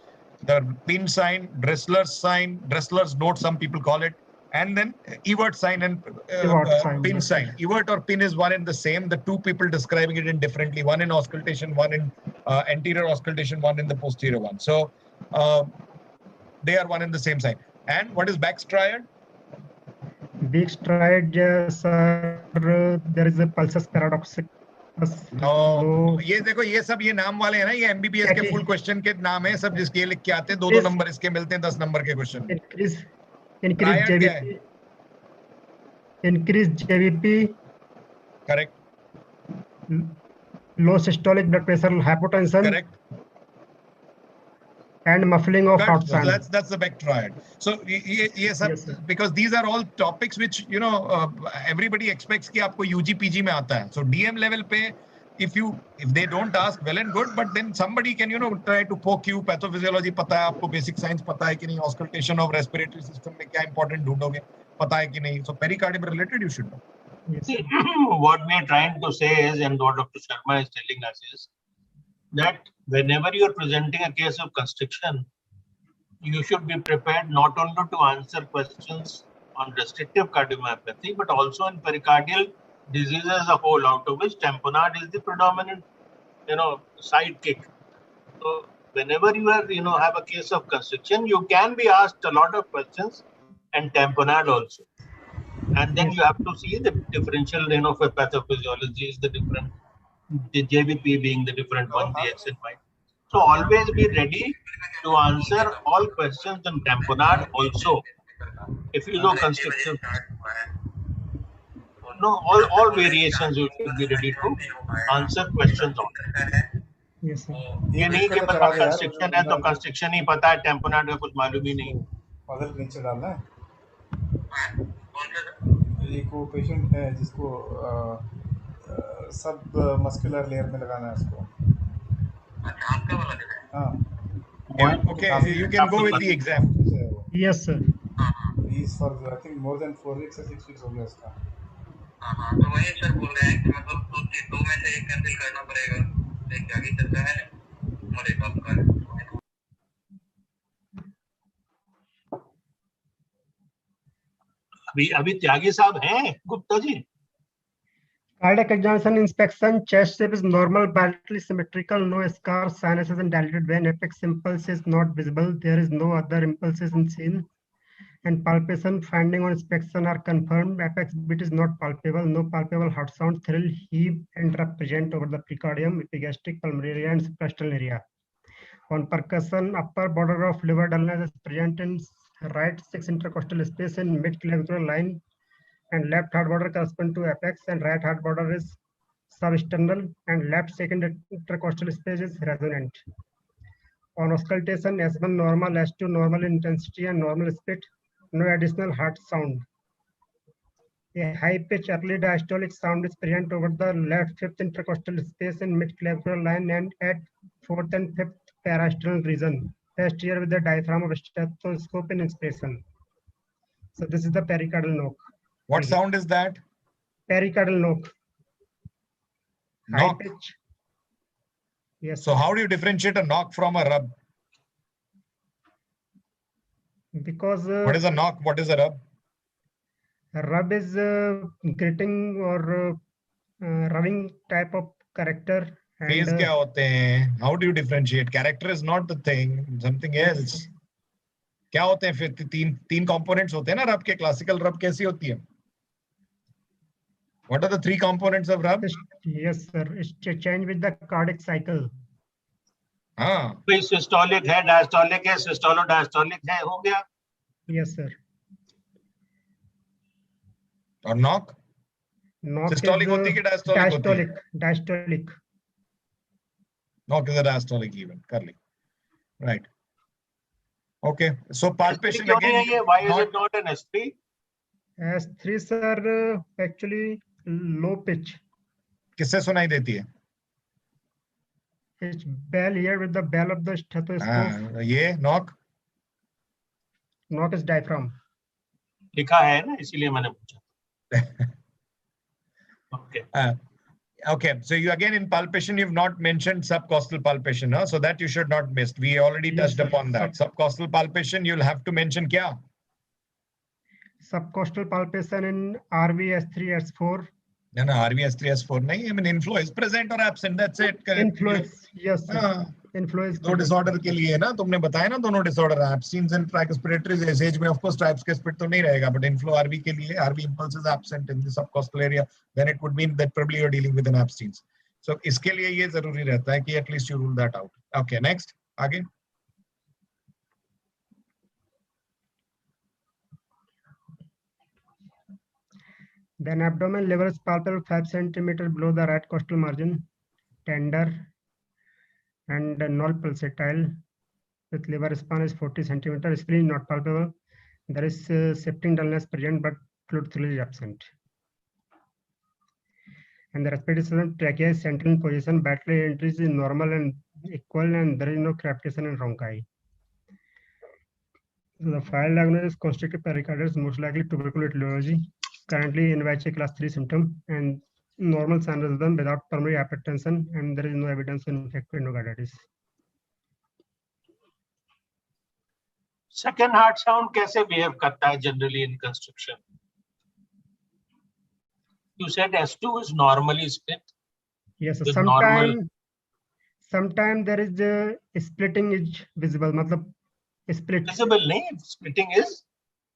The pin sign, Dressler's sign, Dressler's note, some people call it. And then Ewert sign and
Ewert sign,
pin
yes,
sign. Ewert or pin is one and the same. The two people describing it in differently. One in auscultation, one in anterior auscultation, one in the posterior one. So they are one and the same sign. And what is Bach's triad?
Big stride, sir. There is a pulsus paradoxus.
No, ये देखो ये सब ये नाम वाले हैं ना, ये एमबीबीएस के फुल क्वेश्चन के नाम है सब, जिसके लिख के आते हैं. 2-2 नंबर इसके मिलते हैं 10 नंबर के question.
Increase JVP. Increase JVP.
Correct.
Low systolic blood pressure, hypotension.
Correct.
And muffling of heart
So
sound.
that's the Beck triad. So ये सब,
Yes, sir.
because these are all topics which everybody expects कि आपको UG PG में आता है. So DM level पे if they don't ask, well and good, but then somebody can try to poke you. Pathophysiology पता है आपको, basic science पता है कि नहीं, auscultation of respiratory system में क्या important ढूंढोगे पता है कि नहीं. So pericardium related you should know.
Yes,
See, what we are trying to say is, and what Dr. Sharma is telling us is, that whenever you are presenting a case of constriction, you should be prepared not only to answer questions on restrictive cardiomyopathy, but also in pericardial disease as a whole, out of which tamponade is the predominant, sidekick. So whenever you have a case of constriction, you can be asked a lot of questions, and tamponade also. And then you have to see the differential, for pathophysiology is the different, the JVP being the different one, the X and Y. So always be ready to answer all questions on tamponade also. If you know constriction, all variations you should be ready to answer questions on.
yes, sir.
ये नहीं कि पता constriction है तो constriction ही पता है, tamponade का कुछ मालूम ही नहीं.
पजल नीचे डालना है. एक वो पेशेंट है जिसको सब मस्कुलर लेयर में लगाना है उसको. हाँ
Yeah, okay, you can go with the exam.
Yes, sir.
He's for I think more than 4 weeks or 6 weeks हो गया उसका.
हाँ तो वही सर बोल रहे हैं कि मतलब दो में से एक कैंसिल करना पड़ेगा. देखिए आगे चलता है और एक आपका है.
अभी त्यागी साहब हैं Gupta ji.
Cardiac examination inspection, chest shape is normal, bilaterally symmetrical, no scars, sinuses and dilated vein, apex impulse is not visible, there is no other impulses in seen, and palpation finding on inspection are confirmed, apex beat is not palpable, no palpable heart sound, thrill, heave and rub present over the precordium, epigastric, pulmonary and suprasternal area. On percussion, upper border of liver dullness is present in right 6 intercostal space in mid-clavicular line, and left heart border correspond to apex, and right heart border is substernal, and left second intercostal space is resonant. On auscultation, S1 normal, S2 normal intensity and normal speed, no additional heart sound. A high pitch early diastolic sound is present over the left fifth intercostal space in mid-clavicular line and at fourth and fifth parasternal region. Test here with the diaphragm of stethoscope in inspiration. So this is the pericardial knock.
What sound is that?
Pericardial knock. High
Knock.
pitch. Yes.
So how do you differentiate a knock from a rub?
Because
What is a knock? What is a rub?
a rub is gritting or rubbing type of character.
Phase क्या होते हैं? How do you differentiate? Character is not the thing. Something else. क्या होते हैं फिर तीन components होते हैं ना rub के? Classical rub कैसी होती है? What are the 3 components of rub?
Yes, sir. It's change with the cardiac cycle.
हाँ.
कोई सिस्टोलिक है, डायस्टोलिक है, सिस्टोलो डायस्टोलिक है, हो गया.
Yes, sir.
और knock?
Knock
Systolic
is
होती है कि diastolic होती है?
Diastolic.
Knock is a diastolic event. कर ली. Right. Okay. So palpation
क्यों नहीं है
again.
ये? Why is it not an S3?
S3, sir, actually low pitch.
किससे सुनाई देती है?
It's bell here with the bell of the stethoscope.
हाँ, ये knock?
Knock is diaphragm.
लिखा है ना, इसीलिए मैंने पूछा. Okay.
Okay, so you again in palpation, you've not mentioned subcostal palpation, huh? So that you should not miss. We already
Yes,
touched
sir.
upon that. Subcostal palpation, you'll have to mention kya?
Subcostal palpation in RV S3, S4.
No, RV S3, S4 nahi. I mean, inflow is present or absent. That's it.
Influence. Yes, sir.
हाँ,
Influence.
दो disorder के लिए ना तुमने बताया ना दोनों disorder absence and tricuspidatory इस age में of course tricuspid तो नहीं रहेगा, but inflow RV के लिए RV impulse is absent in the subcostal area, then it would mean that probably you're dealing with an absence. So इसके लिए ये जरूरी रहता है कि at least you rule that out. Okay, next आगे.
Then abdomen level is palpable 5 cm below the right costal margin, tender and null pulsatile with liver span is 40 cm. Spleen not palpable. There is septic dullness present, but fluid thrill is absent. And the respiratory system trachea is central in position. Battery entries is normal and equal, and there is no crepitation in bronchi. The final diagnosis is constrictive pericarditis, most likely tubercular etiology. Currently NYHA class 3 symptom and normal sun rhythm without pulmonary hypertension, and there is no evidence of infective endocarditis.
Second heart sound कैसे behave करता है generally in constriction? You said S2 is normally split.
Yes,
With normal-
sometime there is a splitting is visible. मतलब split.
Visible नहीं, splitting is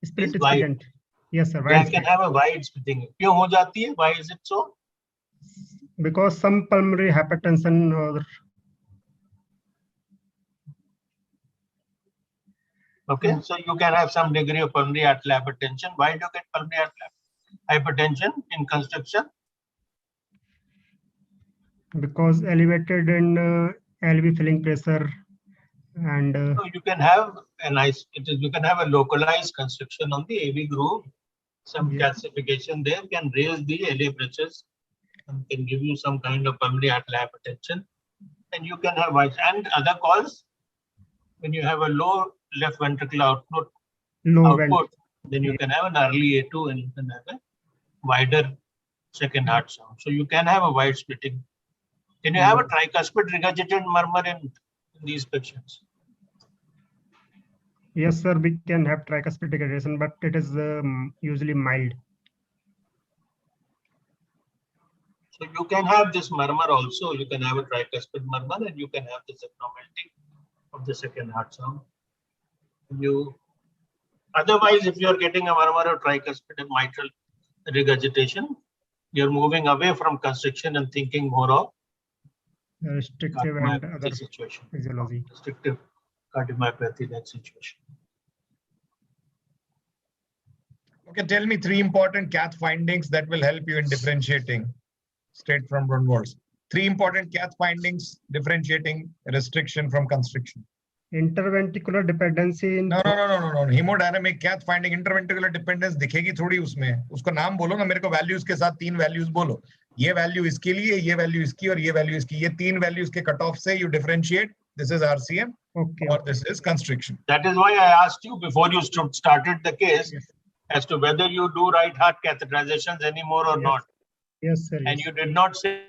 Split is
wide.
present. Yes, sir.
I
Wide
can
split.
have a wide splitting. क्यों हो जाती है? Why is it so?
Because some pulmonary hypertension or
Okay, so you can have some degree of pulmonary arterial hypertension. Why do you get pulmonary arterial hypertension in constriction?
because elevated in LV filling pressure and
So you can have a you can have a localized constriction on the AV groove. Some
Yeah.
calcification there can raise the LA pressures and can give you some kind of pulmonary arterial hypertension. and you can have white. And other calls, when you have a low left ventricular output, then you can have an early A2 and you can have a wider second heart sound. So you can have a wide splitting. Can you have a tricuspid regurgitated murmur in these patients?
Yes, sir, we can have tricuspid regurgitation, but it is usually mild.
So you can have this murmur also. You can have a tricuspid murmur and you can have this abnormality of the second heart sound. Otherwise, if you are getting a murmur of tricuspid and mitral regurgitation, you're moving away from constriction and thinking more of
restrictive and other
situation.
physiology.
Restrictive cardiomyopathy, that situation.
Okay, tell me 3 important cath findings that will help you in differentiating straight from Brunwald's. 3 important cath findings differentiating restriction from constriction.
Interventricular dependency in
No. Hemodynamic cath finding interventricular dependence दिखेगी थोड़ी उसमें. उसको नाम बोलो ना, मेरे को values के साथ 3 values बोलो. ये value इसके लिए, ये value इसकी और ये value इसकी. ये 3 values के cutoff से you differentiate. This is RCM or this is constriction.
That is why I asked you before you started the case as to whether you do right heart catheterizations anymore or not.
Yes, sir.
And you did not say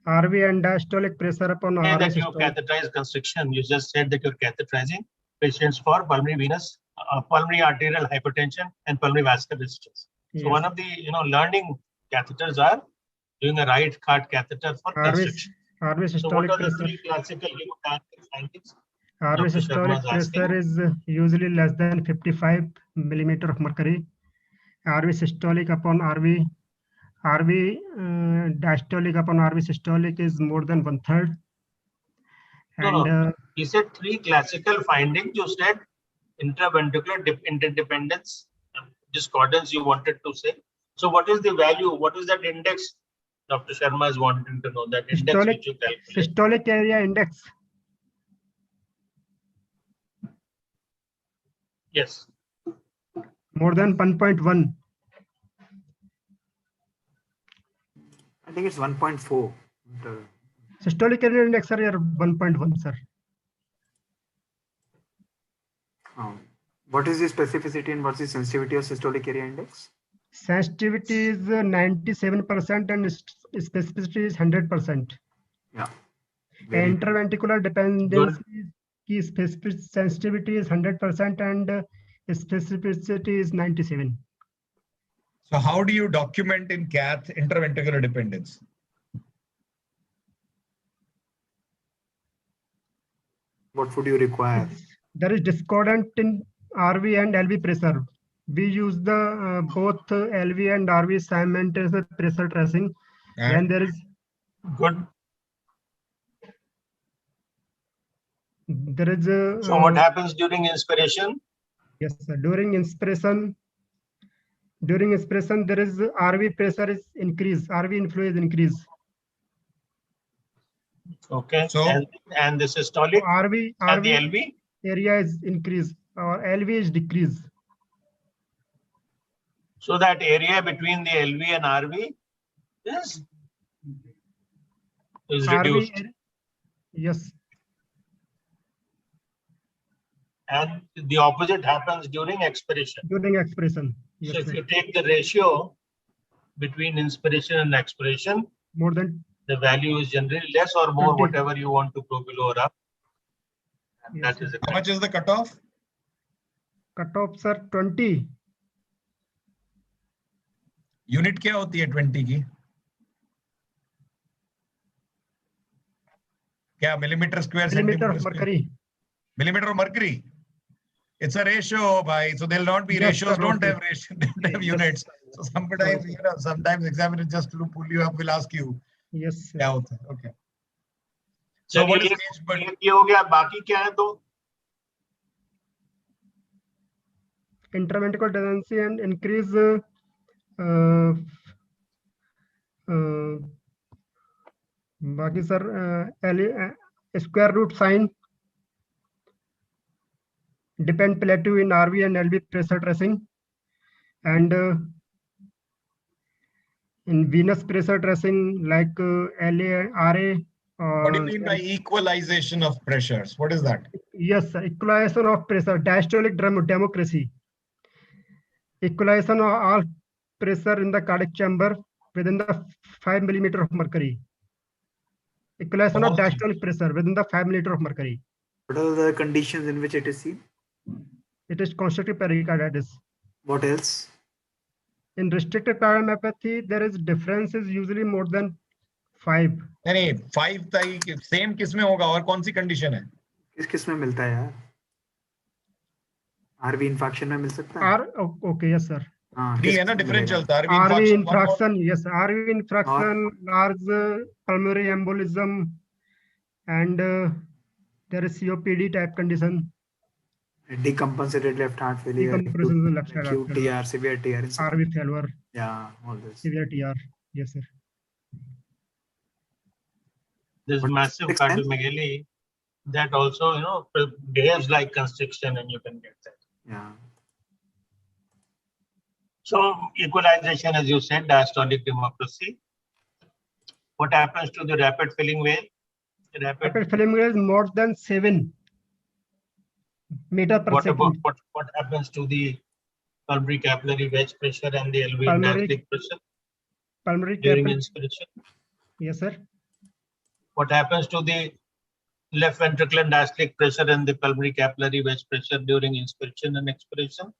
RV and diastolic pressure upon RV
that you catheterize constriction. You just said that you're catheterizing patients for pulmonary venous, pulmonary arterial hypertension and pulmonary vascular resistance. So one of the learning catheters are doing a right heart catheter for constriction.
RV
So what
systolic
are the
pressure?
3 classical hemodynamic findings?
RV
Dr. Sharma
systolic
is asking.
pressure is usually less than 55 millimeter of mercury. RV systolic upon RV diastolic upon RV systolic is more than 1/3.
No. He said 3 classical findings. You said intraventricular interdependence, discordance you wanted to say. So what is the value? What is that index? Dr. Sharma is wanting to know that index which you calculate.
Systolic area index.
Yes.
More than 1.1.
I think it's 1.4.
Systolic area index, sir, 1.1, sir.
What is the specificity and what's the sensitivity of systolic area index?
Sensitivity is 97% and specificity is 100%.
Yeah.
Interventricular dependency की specific sensitivity is 100% and specificity is 97.
So how do you document in cath interventricular dependence?
What would you require?
There is discordant in RV and LV pressure. We use the both LV and RV simultaneous pressure tracing. When there is
good.
There is a.
So what happens during inspiration?
Yes, sir. During inspiration, there is RV pressure is increase. RV inflow is increase.
Okay.
So
and the systolic
RV
and the LV
area is increase or LV is decrease.
So that area between the LV and RV is reduced.
Yes.
And the opposite happens during expiration.
During expiration. Yes,
so if
sir.
you take the ratio between inspiration and expiration,
more than
the value is generally less or more,
20.
whatever you want to go below or up.
Yes,
That
sir.
is the
How much is the cutoff?
Cutoff, sir, 20.
Unit क्या होती है 20 की? क्या millimeter square
Millimeter
centimeter
of
square?
mercury.
Millimeter of mercury. It's a ratio, bhai. So there'll not be
Yes,
ratios.
sir,
Don't
okay.
have ratio. Don't have units. So sometimes, sometimes examiners just to pull you up will ask you.
Yes, sir.
क्या होता है? Okay. So what is stage? But
ये हो गया, बाकी क्या है तो?
Interventricular dependency and increase बाकी sir square root sign depend plateau in RV and LV pressure tracing and in venous pressure tracing like LA, RA
What do you mean by equalization of pressures? What is that?
Yes, sir. Equalization of pressure, diastolic democracy. Equalization of all pressure in the cardiac chamber within the 5 millimeter of mercury. Equalization of diastolic pressure within the 5 millimeter of mercury.
What are the conditions in which it is seen?
It is constrictive pericarditis.
What else?
In restricted cardiomyopathy, there is differences usually more than 5.
नहीं 5 तक same किस में होगा और कौन सी condition है?
किस में मिलता है यार? RV infarction में मिल सकता है?
Okay, yes sir.
Three है ना differential
RV infarction, yes, RV infarction, large pulmonary embolism, and there is COPD type condition.
Decompensated left heart failure, acute TR, severe TR,
RV failure.
Yeah, all this.
Severe TR, yes sir.
This massive cardiomegaly that also, you know, behaves like constriction, and you can get that.
Yeah.
So equalization, as you said, diastolic democracy. What happens to the rapid filling wave?
Rapid filling wave is more than 7 meter per second.
What happens to the pulmonary capillary wedge pressure and the LV diastolic pressure during inspiration?
Yes, sir.
What happens to the left ventricular diastolic pressure and the pulmonary capillary wedge pressure during inspiration and expiration?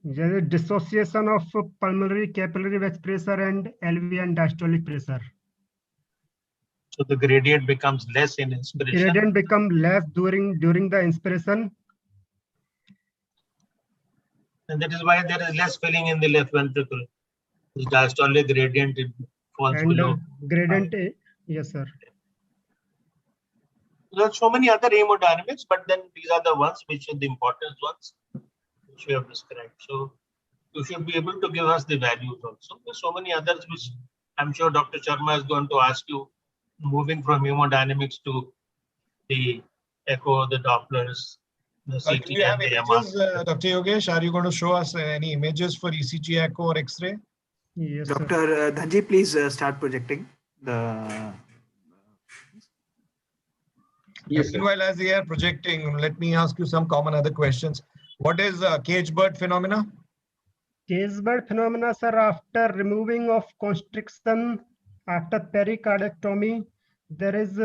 There is dissociation of pulmonary capillary wedge pressure and LV and diastolic pressure.
So the gradient becomes less in inspiration.
Gradient becomes less during the inspiration.
And that is why there is less filling in the left ventricle. The diastolic gradient falls
and
below.
Gradient, yes, sir.
There are so many other hemodynamics, but then these are the ones which are the important ones which we have described. So you should be able to give us the values also. There are so many others which I'm sure Dr. Sharma is going to ask you, moving from hemodynamics to the echo, the Dopplers, the CT.
Do you have images, Dr. Yogesh? Are you going to show us any images for ECG, echo, or X-ray?
Yes,
Dr. Dhanji, please start projecting the.
Yes, meanwhile, as they are projecting, let me ask you some common other questions. What is cage bird phenomena?
Cage bird phenomena, sir, after removing of constriction, after pericardiectomy, there is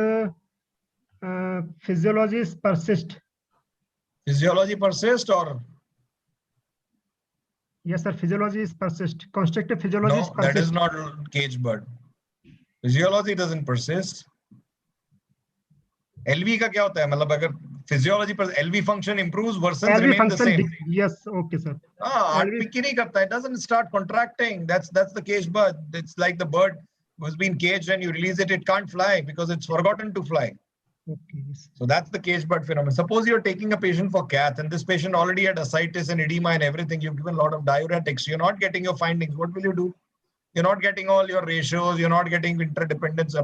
physiologies persist.
Physiology persist or?
Yes, sir, physiologies persist. Constrictive physiologies persist.
That is not cage bird. Physiology doesn't persist. LV का क्या होता है? मतलब अगर physiology पर LV function improves, worsens, remain the same.
Yes, okay, sir.
Heartbeat ही नहीं करता. It doesn't start contracting. That's the cage bird. It's like the bird who's been caged and you release it, it can't fly because it's forgotten to fly.
Okay. Yes.
So that's the cage bird phenomenon. Suppose you're taking a patient for cath and this patient already had ascites and edema and everything. You've given a lot of diuretics. You're not getting your findings. What will you do? You're not getting all your ratios. You're not getting interdependence.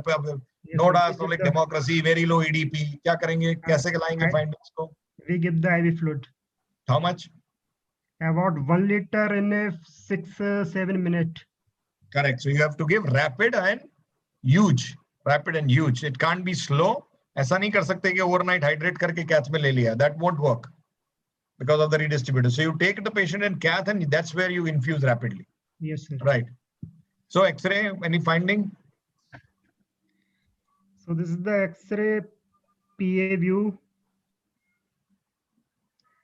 No diastolic democracy, very low EDP. क्या करेंगे? कैसे लाएंगे findings को?
We give the IV fluid.
How much?
About 1 liter in a 6-7 minutes.
Correct. So you have to give rapid and huge. Rapid and huge. It can't be slow. ऐसा नहीं कर सकते कि overnight hydrate करके cath में ले लिया. That won't work because of the redistributor. So you take the patient in cath and that's where you infuse rapidly.
Yes, sir.
Right. So X-ray, any finding?
So this is the X-ray PA view.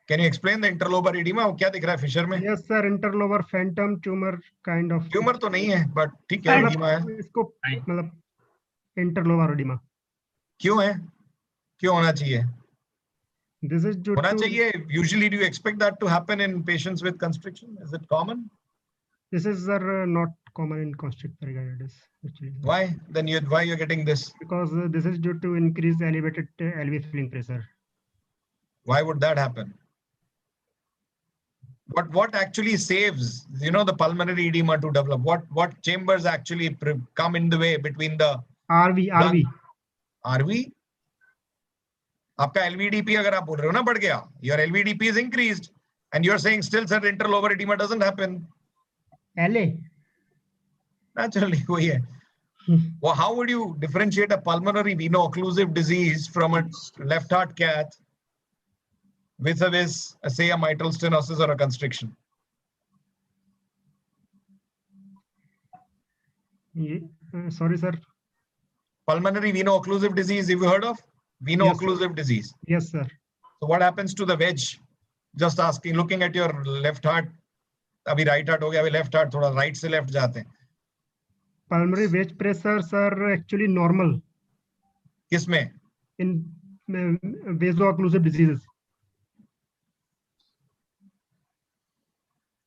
Can you explain the interlobar edema? वो क्या दिख रहा है Fisher में?
Yes, sir. Interlobar phantom tumor kind of.
Tumor तो नहीं है, but ठीक है edema है.
इसको मतलब interlobar edema.
क्यों है? क्यों होना चाहिए?
This is due
होना
to.
चाहिए. Usually, do you expect that to happen in patients with constriction? Is it common?
This is not common in constrictive pericarditis. Actually.
Why? Then why you're getting this?
Because this is due to increased elevated LV filling pressure.
Why would that happen? But what actually saves, the pulmonary edema to develop? What chambers actually come in the way between the
RV?
RV? आपका LVDP अगर आप बोल रहे हो ना बढ़ गया, your LVDP is increased, and you're saying still sir interlobar edema doesn't happen.
LA?
Naturally, वही है. Well, how would you differentiate a pulmonary veno-occlusive disease from a left heart cath vis-a-vis, say, a mitral stenosis or a constriction?
Sorry, sir.
Pulmonary veno-occlusive disease, have you heard of? Veno-occlusive disease.
Yes, sir.
So what happens to the wedge? Just asking, looking at your left heart. अभी right heart हो गया, अभी left heart, थोड़ा right से left जाते हैं.
Pulmonary wedge pressures are actually normal
किसमें?
in vaso-occlusive diseases.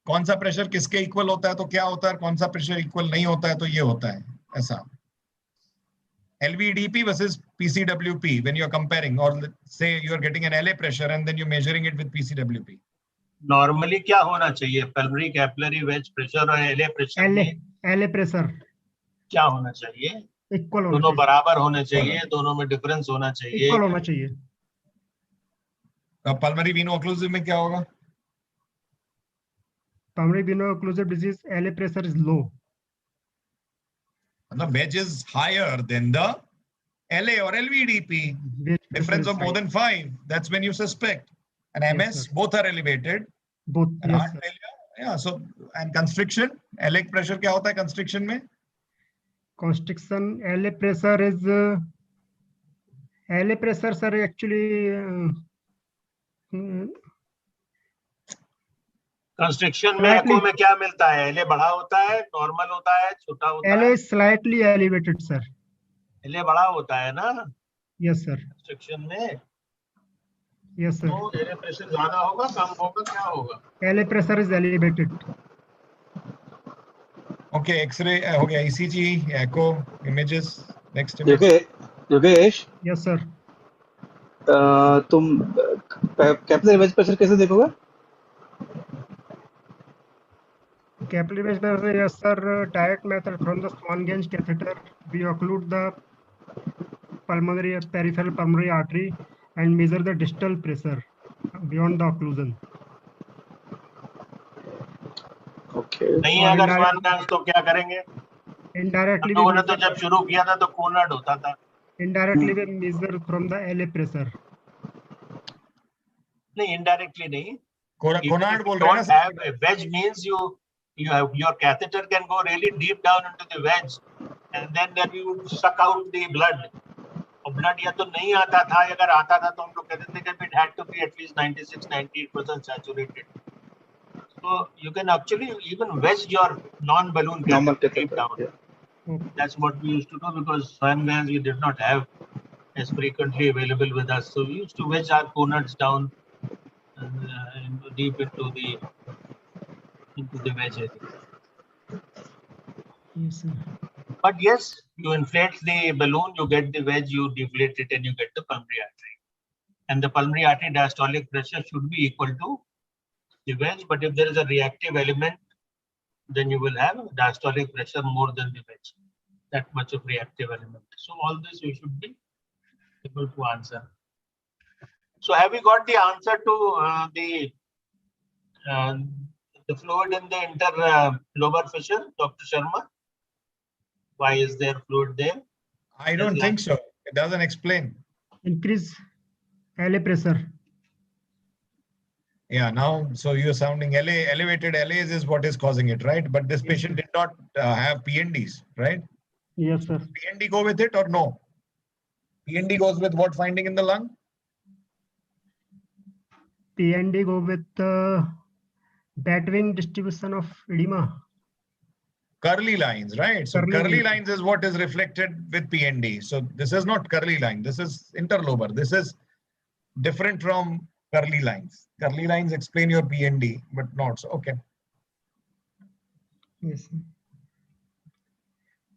कौन सा प्रेशर किसके इक्वल होता है तो क्या होता है, कौन सा प्रेशर इक्वल नहीं होता है तो ये होता है ऐसा. LVDP versus PCWP when you are comparing, or say you are getting an LA pressure and then you're measuring it with PCWP.
Normally क्या होना चाहिए? पल्मोनरी कैपिलरी वेज प्रेशर और एलए प्रेशर में
LA pressure
क्या होना चाहिए?
Equal होना
दोनों
चाहिए.
बराबर होने चाहिए, दोनों में डिफरेंस होना चाहिए.
इक्वल होना चाहिए.
अब पल्मोनरी वीनो-ओक्लूसिव में क्या होगा?
Pulmonary veno-occlusive disease, LA pressure is low.
The wedge is higher than the LA or LVDP.
Wedge
Difference
pressure
of
is
more
high.
than 5. That's when you suspect. And
Yes,
MS,
sir.
both are elevated.
Both.
And
Yes,
heart
sir.
failure. Yeah. So, and constriction, LA pressure क्या होता है constriction में?
Constriction, LA pressure is LA pressures are actually
construction में
Slightly.
एको में क्या मिलता है? LA बड़ा होता है, नॉर्मल होता है, छोटा होता
LA
है.
is slightly elevated, sir.
LA बड़ा होता है ना
Yes, sir.
कंस्ट्रक्शन में.
Yes, sir.
तो एलए प्रेशर ज्यादा होगा, कम होगा, क्या होगा?
LA pressure is elevated.
Okay, X-ray हो गया, ECG, echo, images. Next image.
Yogesh,
Yes, sir.
तुम कैपिलरी वेज प्रेशर कैसे देखोगे?
Capillary wedge pressure, yes, sir. Direct method from the Swan-Ganz catheter. We occlude the pulmonary peripheral pulmonary artery and measure the distal pressure beyond the occlusion.
Okay.
नहीं
और
अगर
indirect-
स्वान गांस तो क्या करेंगे? हम
Indirectly,
लोगों
we
ने तो
measure,
जब शुरू किया था तो कोनर्ड होता था.
indirectly we measure from the LA pressure.
नहीं, इनडायरेक्टली नहीं.
Conard बोल रहे हैं
Don't
ना
have a wedge means you have your catheter can go really deep down into the wedge and then you would suck out the blood. और blood या तो नहीं आता था, अगर आता था तो हम लोग कहते थे कि it had to be at least 96-98% saturated. So you can actually even wedge your non-balloon
Normal
catheter deep
catheter.
down.
Yeah.
That's what we used to do because Swan Gans we did not have as frequently available with us. So we used to wedge our conads down deep into the wedge area.
Yes, sir.
But yes, you inflate the balloon, you get the wedge, you deflate it, and you get the pulmonary artery. And the pulmonary artery diastolic pressure should be equal to the wedge. But if there is a reactive element, then you will have diastolic pressure more than the wedge. That much of reactive element. So all this you should be able to answer. So have you got the answer to the fluid in the interlobar fissure, Dr. Sharma? Why is there fluid there?
I don't think so. It doesn't explain.
Increase LA pressure.
Yeah, now, so you're sounding elevated LAs is what is causing it, right? But this patient did not have PNDs, right?
Yes, sir.
PND go with it or no? PND goes with what finding in the lung?
PND go with batwing distribution of edema.
Curly lines, right? So
Curly
curly
lines.
lines is what is reflected with PND. So this is not curly line. This is interlobar. This is different from curly lines. Curly lines explain your PND, but not so. Okay.
Yes, sir.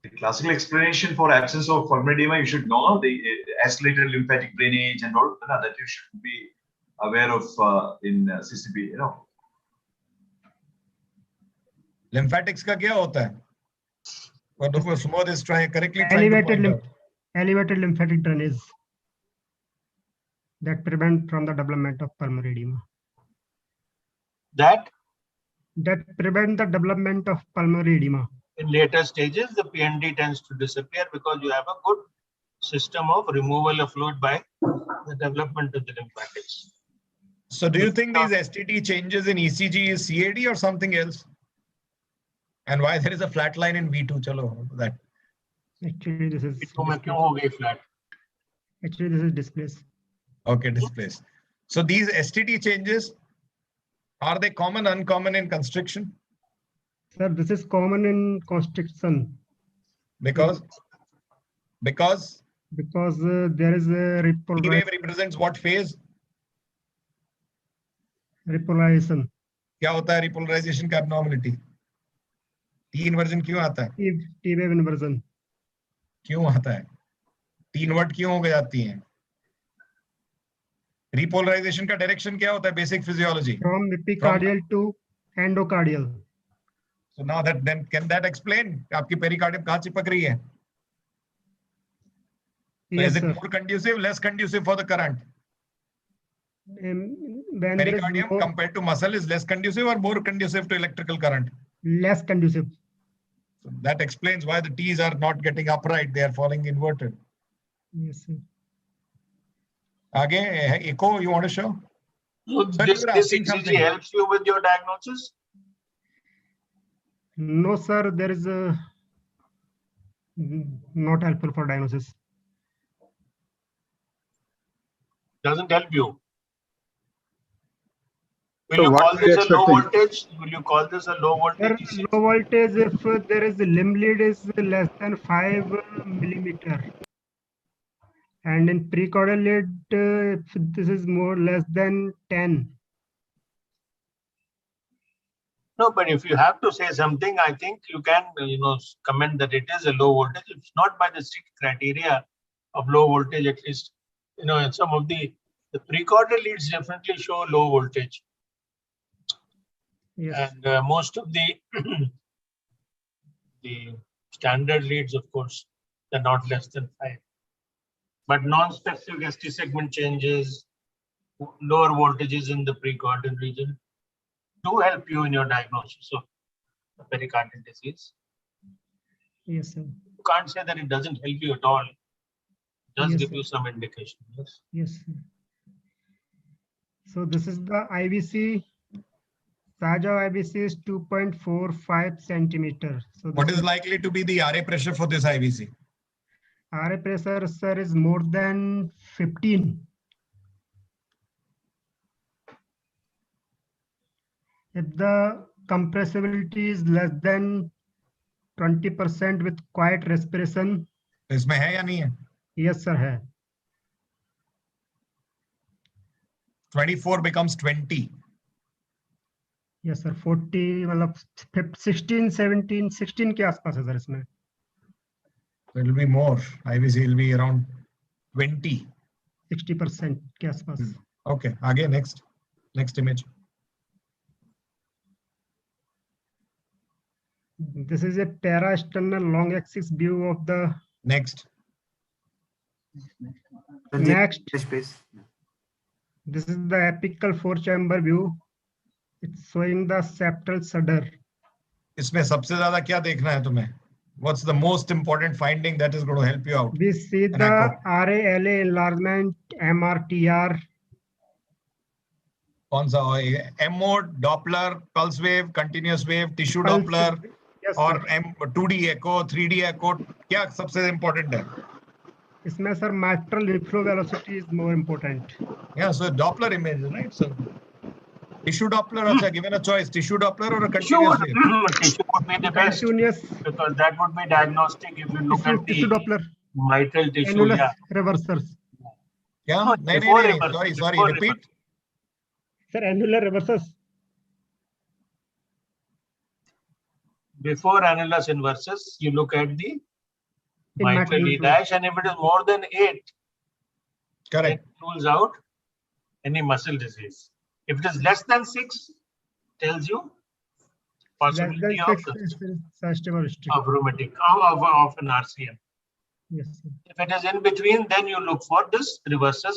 The classical explanation for absence of pulmonary edema, you should know the accelerated lymphatic drainage and all that you should be aware of in CCP, you know.
Lymphatics का क्या होता है? Or Dr. Sumod is correctly trying to
Elevated
point out.
elevated lymphatic drainage that prevent from the development of pulmonary edema.
That
That prevent the development of pulmonary edema.
In later stages, the PND tends to disappear because you have a good system of removal of fluid by the development of the lymphatics.
So do you think these STT changes in ECG is CAD or something else? And why there is a flat line in V2? Chalo, that.
Actually, this is
Flat.
actually this is displaced.
Okay, displaced. So these STT changes, are they common, uncommon in constriction?
Sir, this is common in constriction
Because
there is a
T wave represents what phase?
repolarization.
क्या होता है repolarization का abnormality? T inversion क्यों आता है?
T wave inversion.
क्यों आता है? T invert क्यों हो जाती है? Repolarization का direction क्या होता है? Basic physiology.
From epicardial to endocardial.
So now that then can that explain आपकी pericardium कहाँ चिपक रही है? So
Yes,
is it
sir.
more conducive, less conducive for the current?
When there is
Pericardium
more,
compared to muscle is less conducive or more conducive to electrical current?
less conducive.
So that explains why the T's are not getting upright; they are falling inverted.
Yes, sir.
Again, echo, you want to show?
So
Sir,
this
you were asking
ECG
something.
helps you with your diagnosis?
No, sir, there is a not helpful for diagnosis.
Doesn't help you. Will
So
you
what
call
are you
this a low
expecting?
voltage? Will you call this a low
Sir,
voltage ECG?
low voltage if there is a limb lead is less than 5 millimeter. And in precaudal lead, if this is more less than 10.
No, but if you have to say something, I think you can, comment that it is a low voltage. It's not by the strict criteria of low voltage, at least, some of the precaudal leads definitely show low voltage.
Yes.
And most of the the standard leads, of course, they're not less than 5. But non-specific ST segment changes, lower voltages in the precaudal region do help you in your diagnosis of pericardial disease.
Yes, sir.
You can't say that it doesn't help you at all. It does
Yes,
give
sir.
you some indication. Yes.
Yes, sir. So this is the IVC. Saja IVC is 2.45 centimeter. So
What
this
is likely to be the RA pressure for this IVC?
RA pressure, sir, is more than 15. If the compressibility is less than 20% with quiet respiration,
इसमें है या नहीं है?
yes, sir, hai.
24 becomes 20.
Yes, sir, 40, मतलब 16, 17, 16 के आसपास है sir इसमें.
So it will be more. IVC will be around 20.
60% के आसपास.
Okay, again, next image.
This is a para-sternal long axis view of the
Next.
next.
Space.
This is the apical 4-chamber view. It's showing the septal shudder.
इसमें सबसे ज़्यादा क्या देखना है तुम्हें? What's the most important finding that is going to help you out?
We see
An
the
echo.
RA-LA enlargement, MRTR.
कौन सा होगा? M-mode, Doppler, pulse wave, continuous wave, tissue
Pulse-
Doppler,
Yes,
और
sir.
2D echo, 3D echo. क्या सबसे important है?
इसमें sir mitral inflow velocity is more important.
Yeah, so Doppler image, right? So tissue Doppler, अच्छा, given a choice, tissue Doppler or a continuous wave?
Tissue would be the best
Continuous
because that would be diagnostic if you look at
tissue
the
Doppler,
mitral tissue.
annulus
Yeah.
reversers.
क्या?
No,
नहीं,
before
नहीं,
reverse,
sorry,
before
repeat.
Sir, annular reversers.
Before annulus inversus, you look at the
In
mitral
mitral
E dash, and if it is more than 8,
Correct.
it rules out any muscle disease. If it is less than 6, tells you
Less than
possibility
6
of,
is sensitive or restricted.
of rheumatic, of an RCM.
Yes, sir.
If it is in between, then you look for this reversus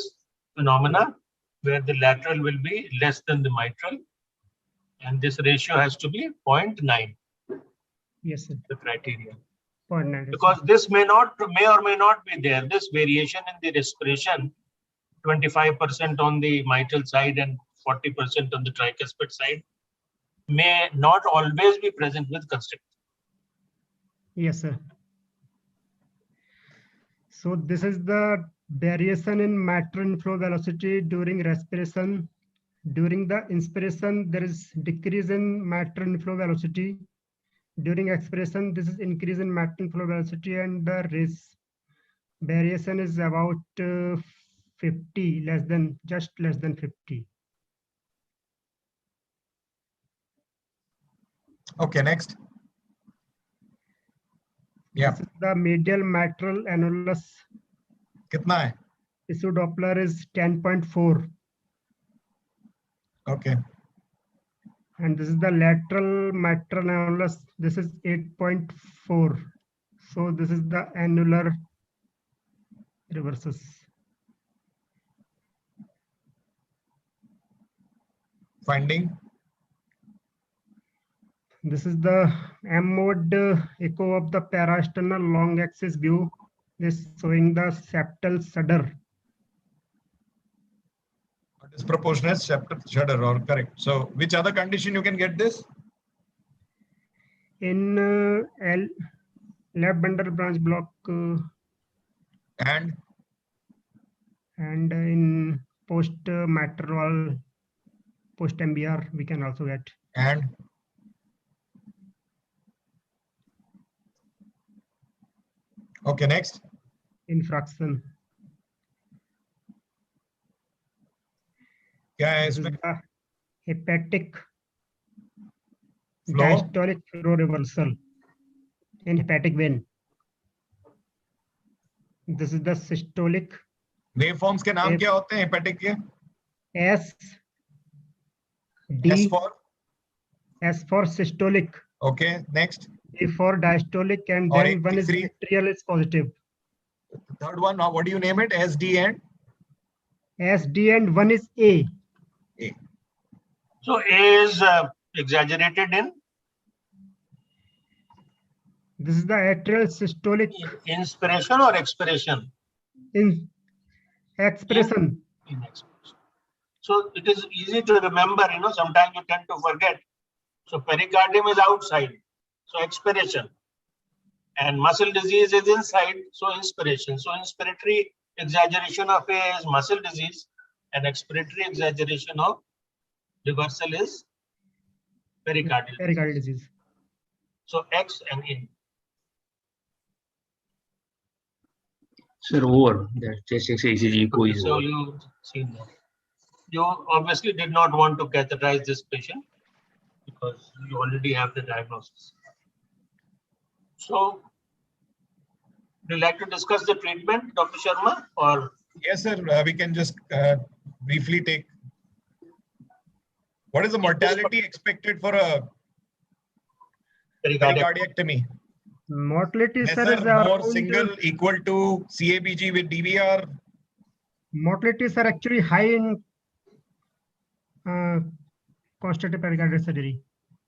phenomena where the lateral will be less than the mitral, and this ratio has to be 0.9.
Yes, sir.
the criteria.
0.96.
Because this may or may not be there. This variation in the respiration, 25% on the mitral side and 40% on the tricuspid side, may not always be present with constriction.
Yes, sir. So this is the variation in mitral inflow velocity during respiration. During the inspiration, there is decrease in mitral inflow velocity. During expiration, this is increase in mitral inflow velocity, and the variation is about 50, just less than 50.
Okay, next. Yeah.
This is the medial mitral annulus.
Kitna hai?
Tissue Doppler is 10.4.
Okay.
And this is the lateral mitral annulus. This is 8.4. So this is the annular reverses.
Finding.
This is the M mode echo of the parasternal long axis view. This showing the septal shudder.
Disproportionate septal shudder, or correct. So which other condition you can get this?
In left bundle branch block
And
in post mitral post MBR we can also get.
And okay, next.
Infraction.
क्या है
This is
इसमें?
the hepatic
Flow?
diastolic flow reversal in hepatic vein. This is the systolic.
Waveforms के नाम क्या होते हैं hepatic के?
S D
S for?
S for systolic.
Okay, next.
D for diastolic, and
Or
then one is
three.
atrial is positive.
The third one, now what do you name it? SD and?
SD, and one is A.
A.
So A is exaggerated in
This is the atrial systolic
inspiration or expiration?
in expression.
In expiration. So it is easy to remember, sometimes you tend to forget. So pericardium is outside, so expiration. And muscle disease is inside, so inspiration. So inspiratory exaggeration of A is muscle disease, and expiratory exaggeration of reversal is pericardial.
Pericardial disease.
So X and in.
Sir, over that chest ECG echo is
So
over.
you seen that. You obviously did not want to catheterize this patient because you already have the diagnosis. So, would you like to discuss the treatment, Dr. Sharma, or?
Yes, sir. We can just briefly take. What is the mortality expected for a pericardiectomy?
Mortality, sir, is
Lesser, more,
around,
single, equal to CABG with DVR?
mortalities are actually high in constitutive pericardial surgery.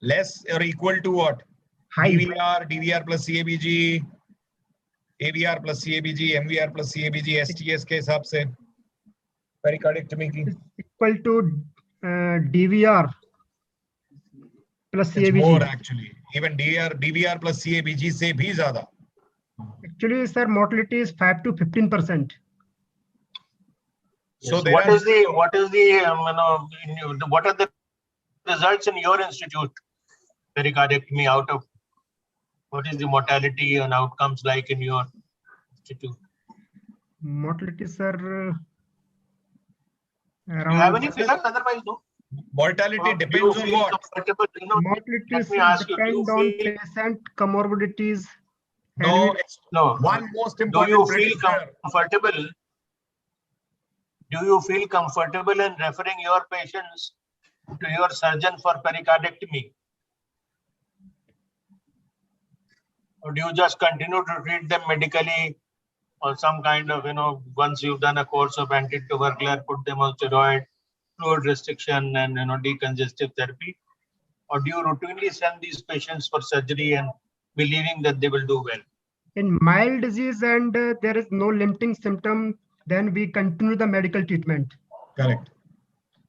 Less or equal to what?
High.
DVR plus CABG, AVR plus CABG, MVR plus CABG, STS के हिसाब से pericardiectomy की.
Equal to DVR plus
It's more
CABG.
actually. Even DVR plus CABG से भी ज़्यादा.
Actually, sir, mortality is 5 to 15%.
Yes.
So
What are the results in your institute pericardiectomy out of what is the mortality and outcomes like in your institute?
Mortality, sir,
Do you have
around.
any figures? Otherwise, no.
Mortality
Do you
depends on
feel
what?
comfortable?
Mortality
Let me ask you, do you
depend on
feel-
patient comorbidities.
No, it's
No.
one most
Do
important
you feel
predictor.
comfortable? Do you feel comfortable in referring your patients to your surgeon for pericardiectomy? Or do you just continue to treat them medically or some kind of, once you've done a course of antitubercular, put them on steroid, fluid restriction and, decongestive therapy? Or do you routinely send these patients for surgery and believing that they will do well.
In mild disease and there is no limiting symptom, then we continue the medical treatment.
Correct.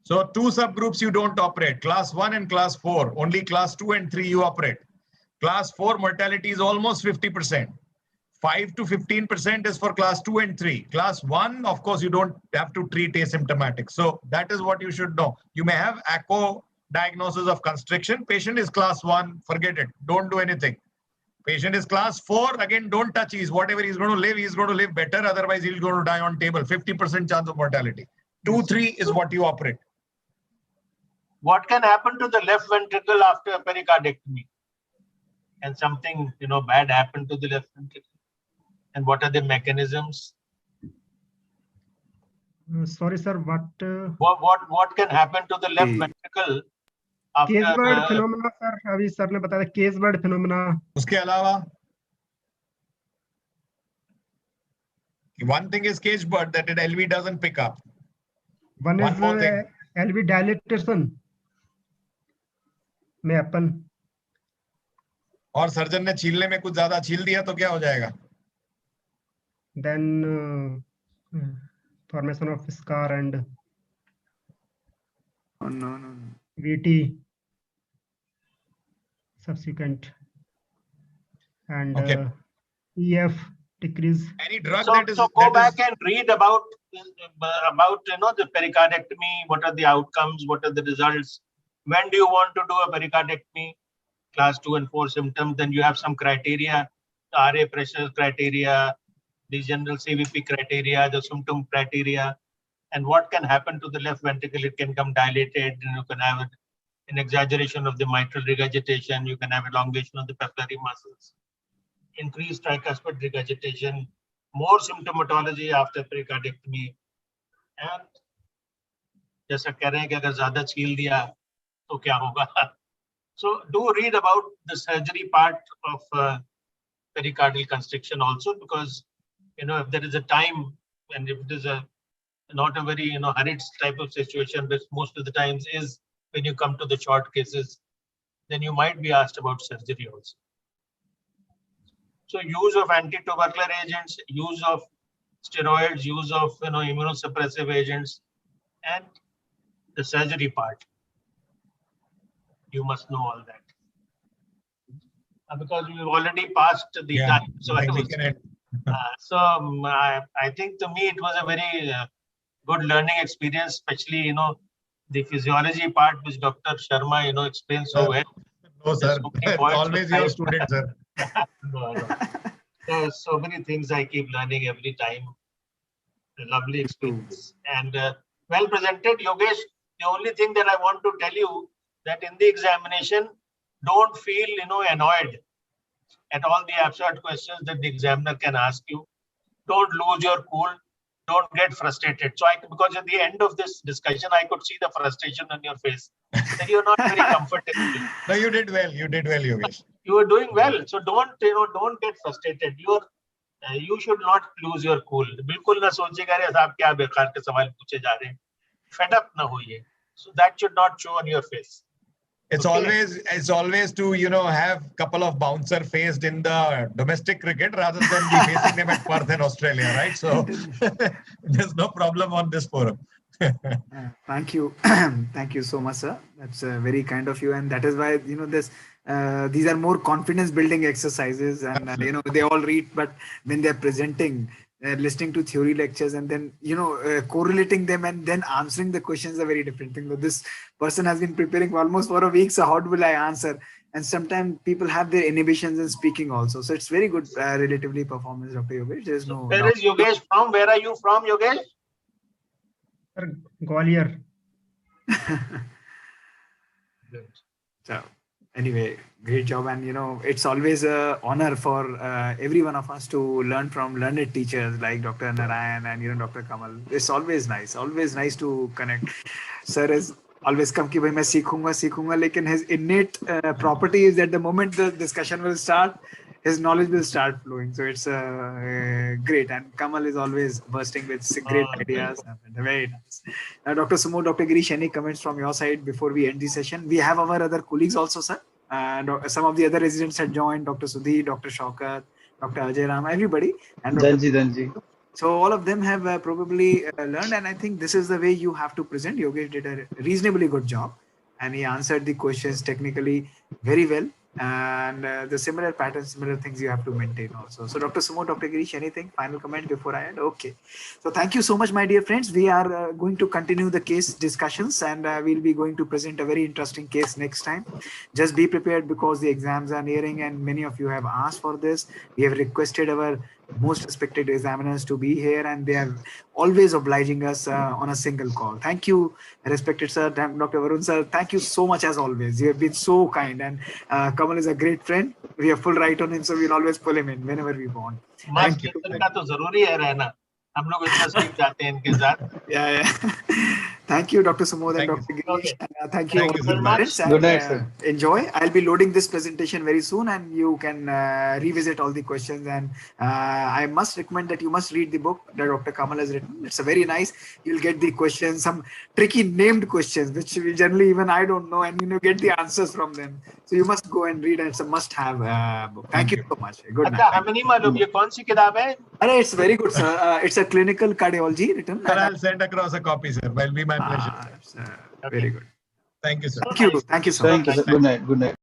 So 2 subgroups you don't operate, class 1 and class 4. Only class 2 and 3 you operate. Class 4 mortality is almost 50%. 5 to 15% is for class 2 and 3. Class 1, of course, you don't have to treat asymptomatic. So that is what you should know. You may have echo diagnosis of constriction. Patient is class 1, forget it. Don't do anything. Patient is class 4, again, don't touch. Whatever he's going to live better. Otherwise, he's going to die on table. 50% chance of mortality. 2, 3 is what you operate.
What can happen to the left ventricle after a pericardectomy? Can something, bad happen to the left ventricle? And what are the mechanisms?
Sorry, sir.
What can happen to the left ventricle after?
Case-bird phenomena, sir. अभी sir ने बताया case-bird phenomena.
उसके अलावा one thing is cage-bird that LV doesn't pick up.
One is LV dilatation. में अपन.
और surgeon ने छीलने में कुछ ज्यादा छील दिया तो क्या हो जाएगा?
Then formation of scar and VT subsequent and EF decrease.
Any drug
so go back and read about the pericardectomy. What are the outcomes? What are the results? When do you want to do a pericardectomy? Class 2 and 4 symptoms. Then you have some criteria, the RA pressure criteria, the general CVP criteria, the symptom criteria, and what can happen to the left ventricle. It can come dilated, and you can have an exaggeration of the mitral regurgitation. You can have elongation of the papillary muscles, increased tricuspid regurgitation, more symptomatology after pericardectomy. And जैसा कह रहे हैं कि अगर ज्यादा छील दिया तो क्या होगा? So do read about the surgery part of pericardial constriction also, because if there is a time and if it is not a very hurried type of situation, which most of the times is when you come to the short cases, then you might be asked about surgery also. So use of anti-tubercular agents, use of steroids, use of immunosuppressive agents, and the surgery part. You must know all that. Because we've already passed the time. So I think to me it was a very good learning experience, especially the physiology part which Dr. Sharma explained so well.
No, sir. Always your student, sir.
No. There's so many things I keep learning every time. A lovely experience and well presented, Yogesh. The only thing that I want to tell you that in the examination, don't feel annoyed at all the absurd questions that the examiner can ask you. Don't lose your cool. Don't get frustrated. So because at the end of this discussion, I could see the frustration on your face. That you're not very comfortable.
No, you did well. You did well, Yogesh.
You were doing well. So don't get frustrated. You should not lose your cool. बिल्कुल ना सोचिएगा रे साहब क्या बेकार के सवाल पूछे जा रहे हैं. Fed up ना होइए. So that should not show on your face.
It's always to have couple of bouncer faced in the domestic cricket rather than be facing them at Perth in Australia, right? So there's no problem on this forum.
Thank you. Thank you so much, sir. That's very kind of you, and that is why these are more confidence building exercises, and they all read, but when they're presenting, listening to theory lectures and then correlating them and then answering the questions are very different thing. This person has been preparing for almost for a week, so how will I answer? And sometimes people have their inhibitions in speaking also, so it's very good relatively performance, Dr. Yogesh. There's no
where is Yogesh from? Where are you from, Yogesh?
Gwalior.
Good. So anyway, great job, and it's always an honor for every one of us to learn from learned teachers like Dr. Narayan and Dr. Kamal. It's always nice to connect. Sir has always come ki bhai main seekhunga, lekin his innate property is that the moment the discussion will start, his knowledge will start flowing. So it's great, and Kamal is always bursting with great ideas. Very nice. Now, Dr. Sumo, Dr. Girish, any comments from your side before we end the session? We have our other colleagues also, sir. Some of the other residents had joined, Dr. Sudhi, Dr. Shaukat, Dr. Ajay Ram, everybody. And
Danji.
So all of them have probably learned, and I think this is the way you have to present. Yogesh did a reasonably good job, and he answered the questions technically very well. And the similar patterns, similar things you have to maintain also. So Dr. Sumo, Dr. Girish, anything final comment before I end? Okay. So thank you so much, my dear friends. We are going to continue the case discussions, and we'll be going to present a very interesting case next time. Just be prepared because the exams are nearing, and many of you have asked for this. We have requested our most respected examiners to be here, and they are always obliging us on a single call. Thank you, respected sir, Dr. Varun sir. Thank you so much as always. You have been so kind, and Kamal is a great friend. We have full right on him, so we'll always pull him in whenever we want.
Thank you. का तो जरूरी है रहना. हम लोग इतना speed जाते हैं इनके साथ.
Yeah. Thank you, Dr. Sumod and Dr. Girish. Thank you
very much.
Good night, sir.
Enjoy. I'll be loading this presentation very soon, and you can revisit all the questions. And I must recommend that you must read the book that Dr. Kamal has written. It's a very nice. You'll get the questions, some tricky named questions, which we generally even I don't know, and get the answers from them. So you must go and read, and it's a must-have book. Thank you so much. Good night.
हमें नहीं मालूम ये कौन सी किताब है?
It's very good, sir. It's a clinical cardiology written.
Sir, I'll send across a copy, sir. Will be my pleasure.
Very good.
Thank you, sir.
Thank you. Thank you so much.
Thank you, sir. Good night. Good night.